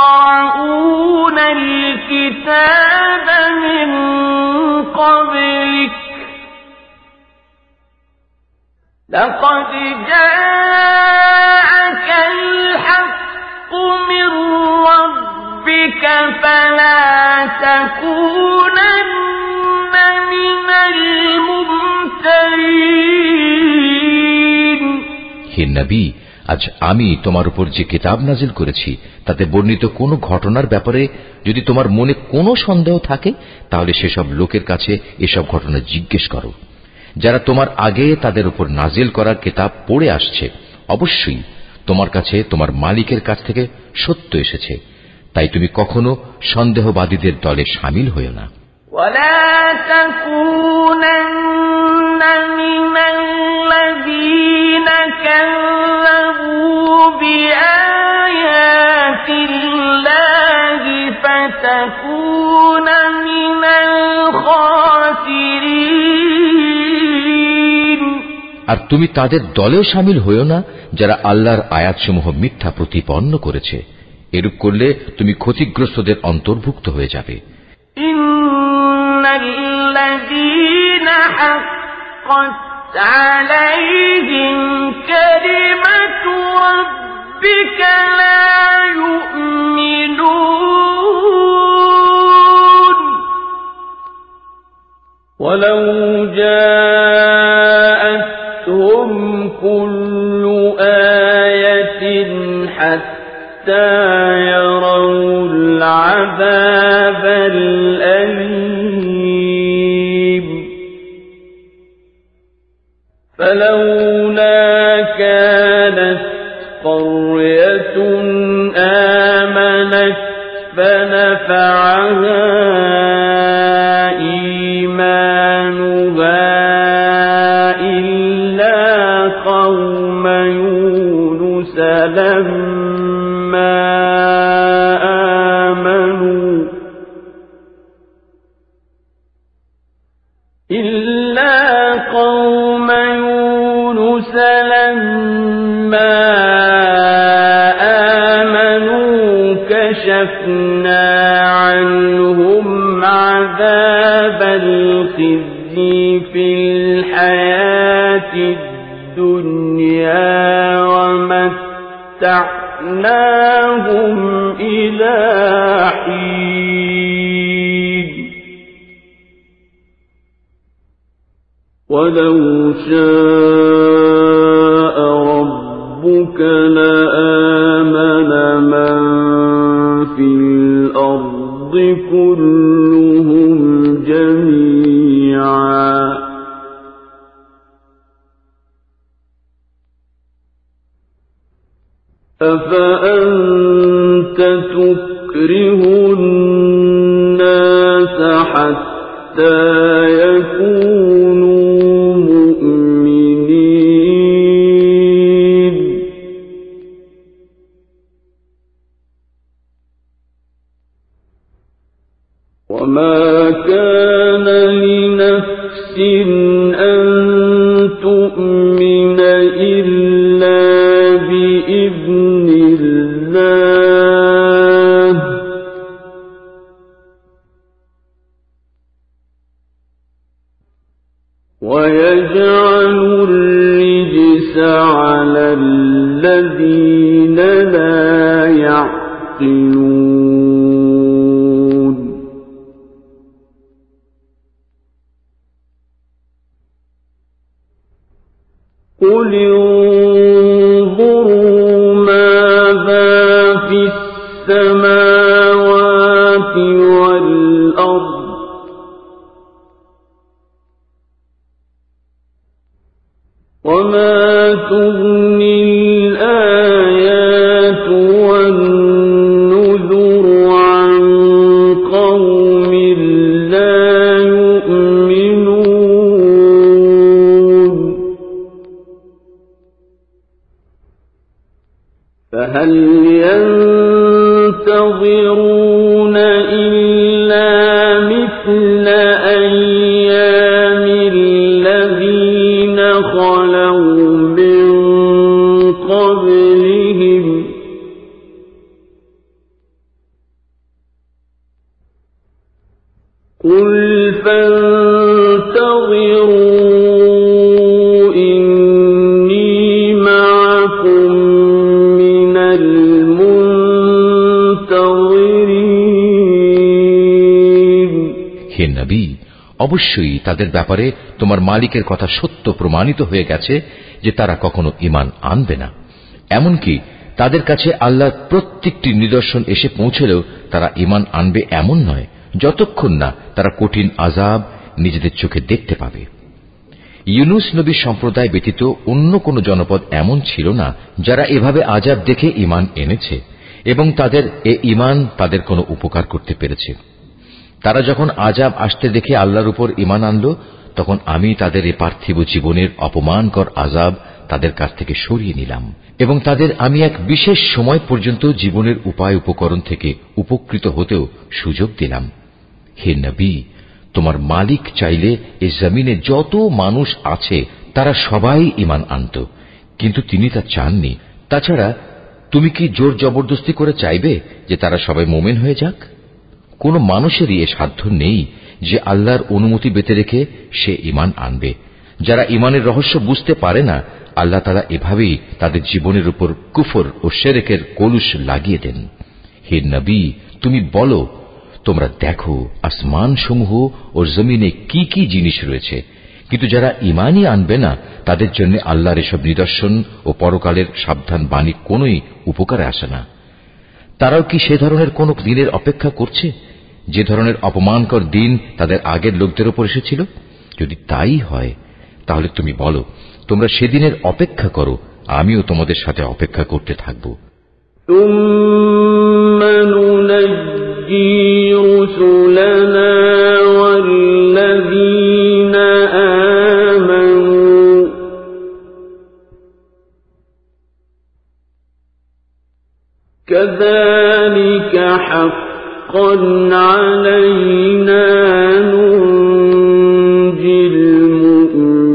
يقرؤون الكتاب من قبلك لقد جاءك الحق من ربك فلا تكونن من الممترين হে নবী, আজ আমি তোমার উপর যে কিতাব নাজিল করেছি তাতে বর্ণিত কোনো ঘটনার ব্যাপারে যদি তোমার মনে কোনো সন্দেহ থাকে, তাহলে সেসব লোকের কাছে এসব ঘটনা জিজ্ঞেস করো যারা তোমার আগে তাদের উপর নাজিল করা কিতাব পড়ে আসছে। অবশ্যই তোমার কাছে তোমার মালিকের কাছ থেকে সত্য এসেছে, তাই তুমি কখনো সন্দেহবাদীদের দলে শামিল হয়ো না। ولا تكونن من الذين كذبوا بآيات الله فتكون من الخاسرين আর তুমি তাদের দলেও শামিল হয়ো না যারা আল্লাহর আয়াতসমূহ মিথ্যা প্রতিপন্ন করেছে। এরূপ করলে তুমি ক্ষতিগ্রস্তদের অন্তর্ভুক্ত হয়ে যাবে। الذين حقت عليهم كلمة ربك لا يؤمنون ولو جاءتهم كل آية حتى يروا العذاب الأليم فلولا كانت قرية آمنت فنفعها إيمانها إلا قوم يونس لما آمنوا كشفنا عنهم عذاب الخزي في الحياة الدنيا ومتعناهم إلى حين ولو شاء ربك لآمن من في الأرض كلهم جميعا أفأنت تكره الناس حتى يكونوا مؤمنين وما كان لنفس أن تؤمن إلا بإذن الله ويجعل الرجس على الذين لا يعقلون قل انظروا ماذا في السماوات والأرض وما تغني الآيات والنذر عن قوم لا يؤمنون فهل ينتظرون إلا مثل أيام الذين خلوا من قبلهم قل فانتظروا إني معكم من المنتظرين হে নবী, অবশ্যই তাদের ব্যাপারে তোমার মালিকের কথা সত্য প্রমাণিত হয়ে গেছে যে তারা কখনো ঈমান আনবে না। এমনকি তাদের কাছে আল্লাহর প্রত্যেকটি নিদর্শন এসে পৌঁছলেও তারা ঈমান আনবে এমন নয়, যতক্ষণ না তারা কঠিন আযাব নিজেদের চোখে দেখতে পাবে। ইউনুস নবীর সম্প্রদায় ব্যতীত অন্য কোন জনপদ এমন ছিল না যারা এভাবে আযাব দেখে ঈমান এনেছে এবং তাদের এ ঈমান তাদের কোনো উপকার করতে পেরেছে। তারা যখন আযাব আসতে দেখে আল্লাহর উপর ঈমান আনল, তখন আমি তাদের এ পার্থিব জীবনের অপমানকর আযাব তাদের কাছ থেকে সরিয়ে নিলাম এবং তাদের আমি এক বিশেষ সময় পর্যন্ত জীবনের উপায় উপকরণ থেকে উপকৃত হতেও সুযোগ দিলাম। হে নবী, তোমার মালিক চাইলে এই জমিনে যত মানুষ আছে তারা সবাই ঈমান আনত, কিন্তু তিনি তা চাননি। তাছাড়া তুমি কি জোর জবরদস্তি করে চাইবে যে তারা সবাই মুমিন হয়ে যাক? কোন মানুষেরই এ সাধ্য নেই যে আল্লাহর অনুমতি বেঁধে রেখে সে ঈমান আনবে। যারা ঈমানের রহস্য বুঝতে পারে না, আল্লাহ তাআলা এভাবেই তাদের জীবনের উপর কুফর ও শিরকের কলুষ লাগিয়ে দেন। হে নবী, তুমি বলো, তোমরা দেখো আসমানসমূহ ও জমিনে কি কি জিনিস রয়েছে, কিন্তু যারা ঈমানই আনবে না তাদের জন্য আল্লাহর এসব নিদর্শন ও পরকালের সাবধান বাণী কোনই উপকারে আসে না। তারাও কি সে ধরনের কোন দিনের অপেক্ষা করছে যে ধরনের অপমানকর দিন তাদের আগের লোকদের উপর এসেছিল? যদি তাই হয় তাহলে তুমি বলো, তোমরা সেদিনের অপেক্ষা করো, আমিও তোমাদের সাথে অপেক্ষা করতে থাকব। ثم كذلك حقا علينا ننجي المؤمنين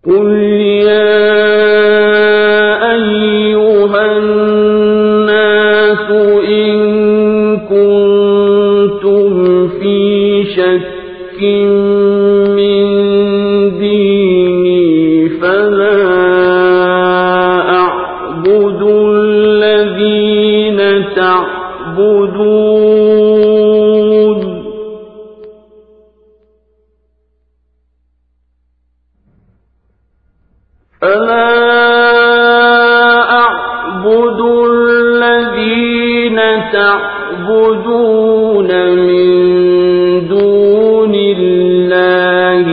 قل يا أيها الناس إن كنتم في شك من ديني فلا أعبد الذين تعبدون من دون الله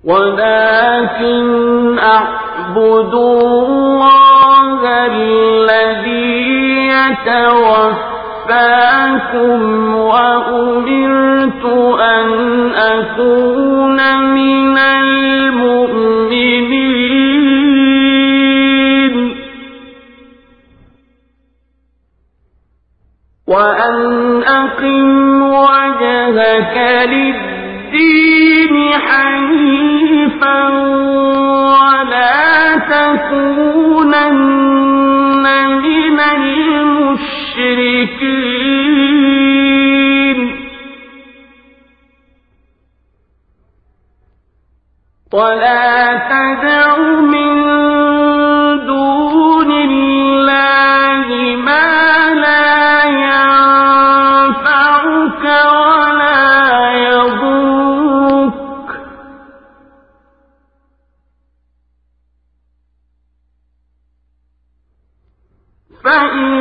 ولكن أعبد الله الذي يتوفاكم وأمرت أن أكون من المؤمنين وأن أقم وجهك للدين حنيفا ولا تكونن من المشركين ولا تدع من دون الله ما لا ينفعك ولا يضرك فإن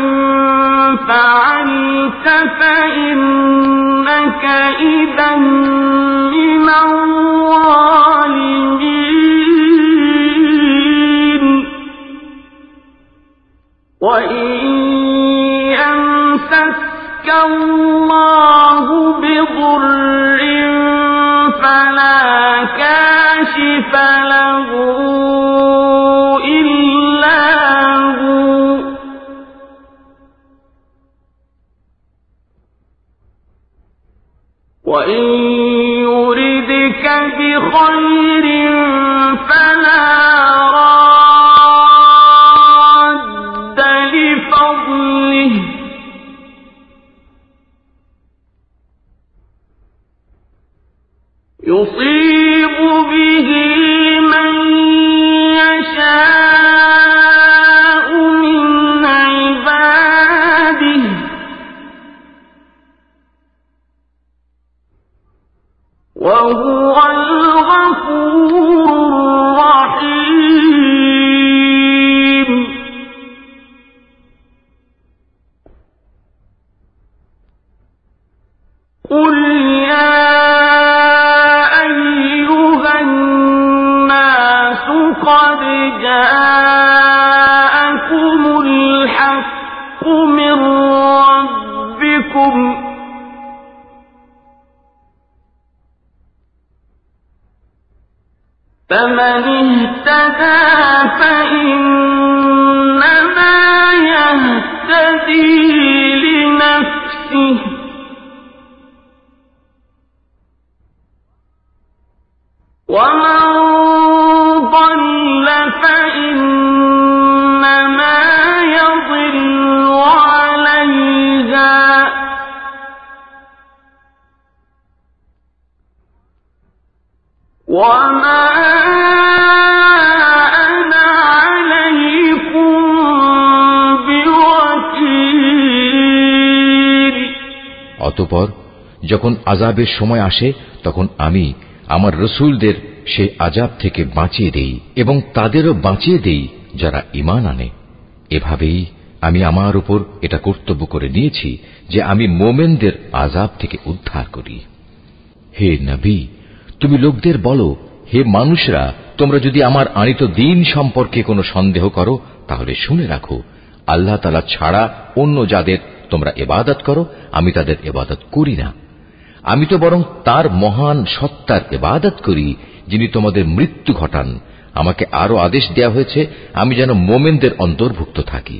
فعلت فإنك إذا من الظالمين وإن يمسسك الله بضر فلا كاشف له إلا هو وإن يردك بخير فلا راد لفضله يصيب به من يشاء من عباده وهو الغفور الرحيم قل يا أيها الناس قد جاءكم الحق من ربكم فمن اهتدى فإنما يهتدي لنفسه ومن ضل فإنما يضل عليها وما أنا عليكم بوكيل অতঃপর যখন আযাবের সময় আসে তখন আমি আমার রাসূলদের সেই আযাব থেকে বাঁচিয়ে দেই এবং তাদেরও বাঁচিয়ে দেই যারা ঈমান আনে। এভাবেই আমি আমার উপর এটা কর্তব্য করে নিয়েছি যে আমি মুমিনদের আযাব থেকে উদ্ধার করি। হে নবী, তুমি লোকদের বলো, হে মানুষরা, তোমরা যদি আমার আনিত দ্বীন সম্পর্কে কোনো সন্দেহ করো তাহলে শুনে রাখো, আল্লাহ তাআলা ছাড়া অন্য যাদের তোমরা ইবাদত করো আমি তাদের ইবাদত করি না। আমি তো বরং তার মহান সত্তার ইবাদত করি যিনি তোমাদের মৃত্যু ঘটান। আমাকে আরো আদেশ দেয়া হয়েছে আমি যেন মোমেনদের অন্তর্ভুক্ত থাকি।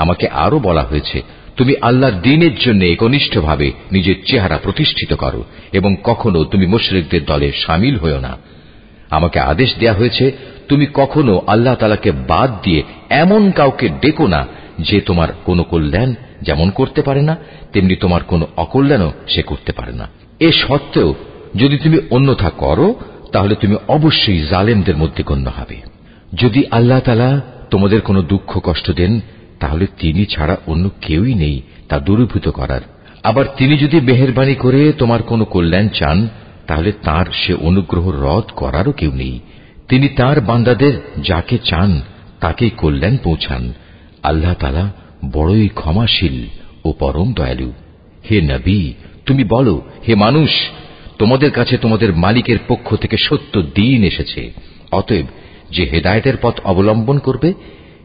আমাকে আরো বলা হয়েছে তুমি আল্লাহর দ্বীনের জন্য একনিষ্ঠভাবে নিজের চেহারা প্রতিষ্ঠিত করো এবং কখনো তুমি মুশরিকদের দলে শামিল হও না। আমাকে আদেশ দেয়া হয়েছে তুমি কখনো আল্লাহ তাআলাকে বাদ দিয়ে এমন কাউকে ডেকো না যে তোমার কোনো কল্যাণ যেমন করতে পারে না তেমনি তোমার কোনো অকল্যাণও সে করতে পারে না। এ সত্ত্বেও যদি তুমি অন্যথা করো তাহলে তুমি অবশ্যই জালেমদের মধ্যে গণ্য হবে। যদি আল্লাহ তাআলা তোমাদের কোনো দুঃখ কষ্ট দেন তাহলে তিনি ছাড়া অন্য কেউই নেই তা দূরীভূত করার। আবার তিনি যদি মেহেরবানি করে তোমার কোনো কল্যাণ চান তাহলে তার সে অনুগ্রহ রদ করারও কেউ নেই। তিনি তার বান্দাদের যাকে চান তাকেই কল্যাণ পৌঁছান। আল্লাহ তাআলা বড়ই ক্ষমাশীল ও পরম দয়ালু। হে নবী, তুমি বলো, হে মানুষ, তোমাদের কাছে তোমাদের মালিকের পক্ষ থেকে সত্য দ্বীন এসেছে। অতএব যে হেদায়েতের পথ অবলম্বন করবে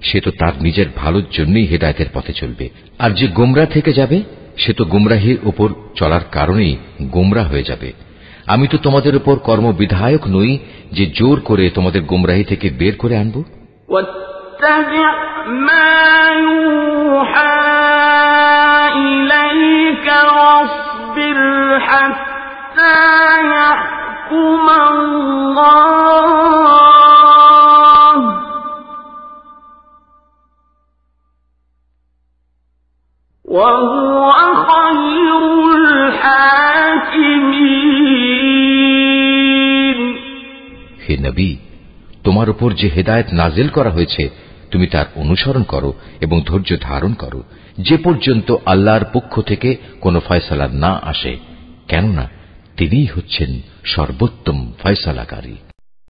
সে তো তার নিজের ভালোর জন্যই হেদায়েতের পথে চলবে, আর যে গোমরা থেকে যাবে সে তো গুমরাহির উপর চলার কারণেই গোমরা হয়ে যাবে। আমি তো তোমাদের উপর কর্মবিধায়ক নই যে জোর করে তোমাদের গুমরাহি থেকে বের করে আনব। واتبع ما يوحى إليك واصبر حتى يحكم الله وهو خير الحاكمين। হে নবী, তোমার উপর যে হেদায়েত নাজিল করা হয়েছে তুমি তার অনুসরণ করো এবং ধৈর্য ধারণ করো যে পর্যন্ত আল্লাহর পক্ষ থেকে কোনো ফয়সালা না আসে, কেননা তিনিই হচ্ছেন সর্বোত্তম ফয়সালাকারী।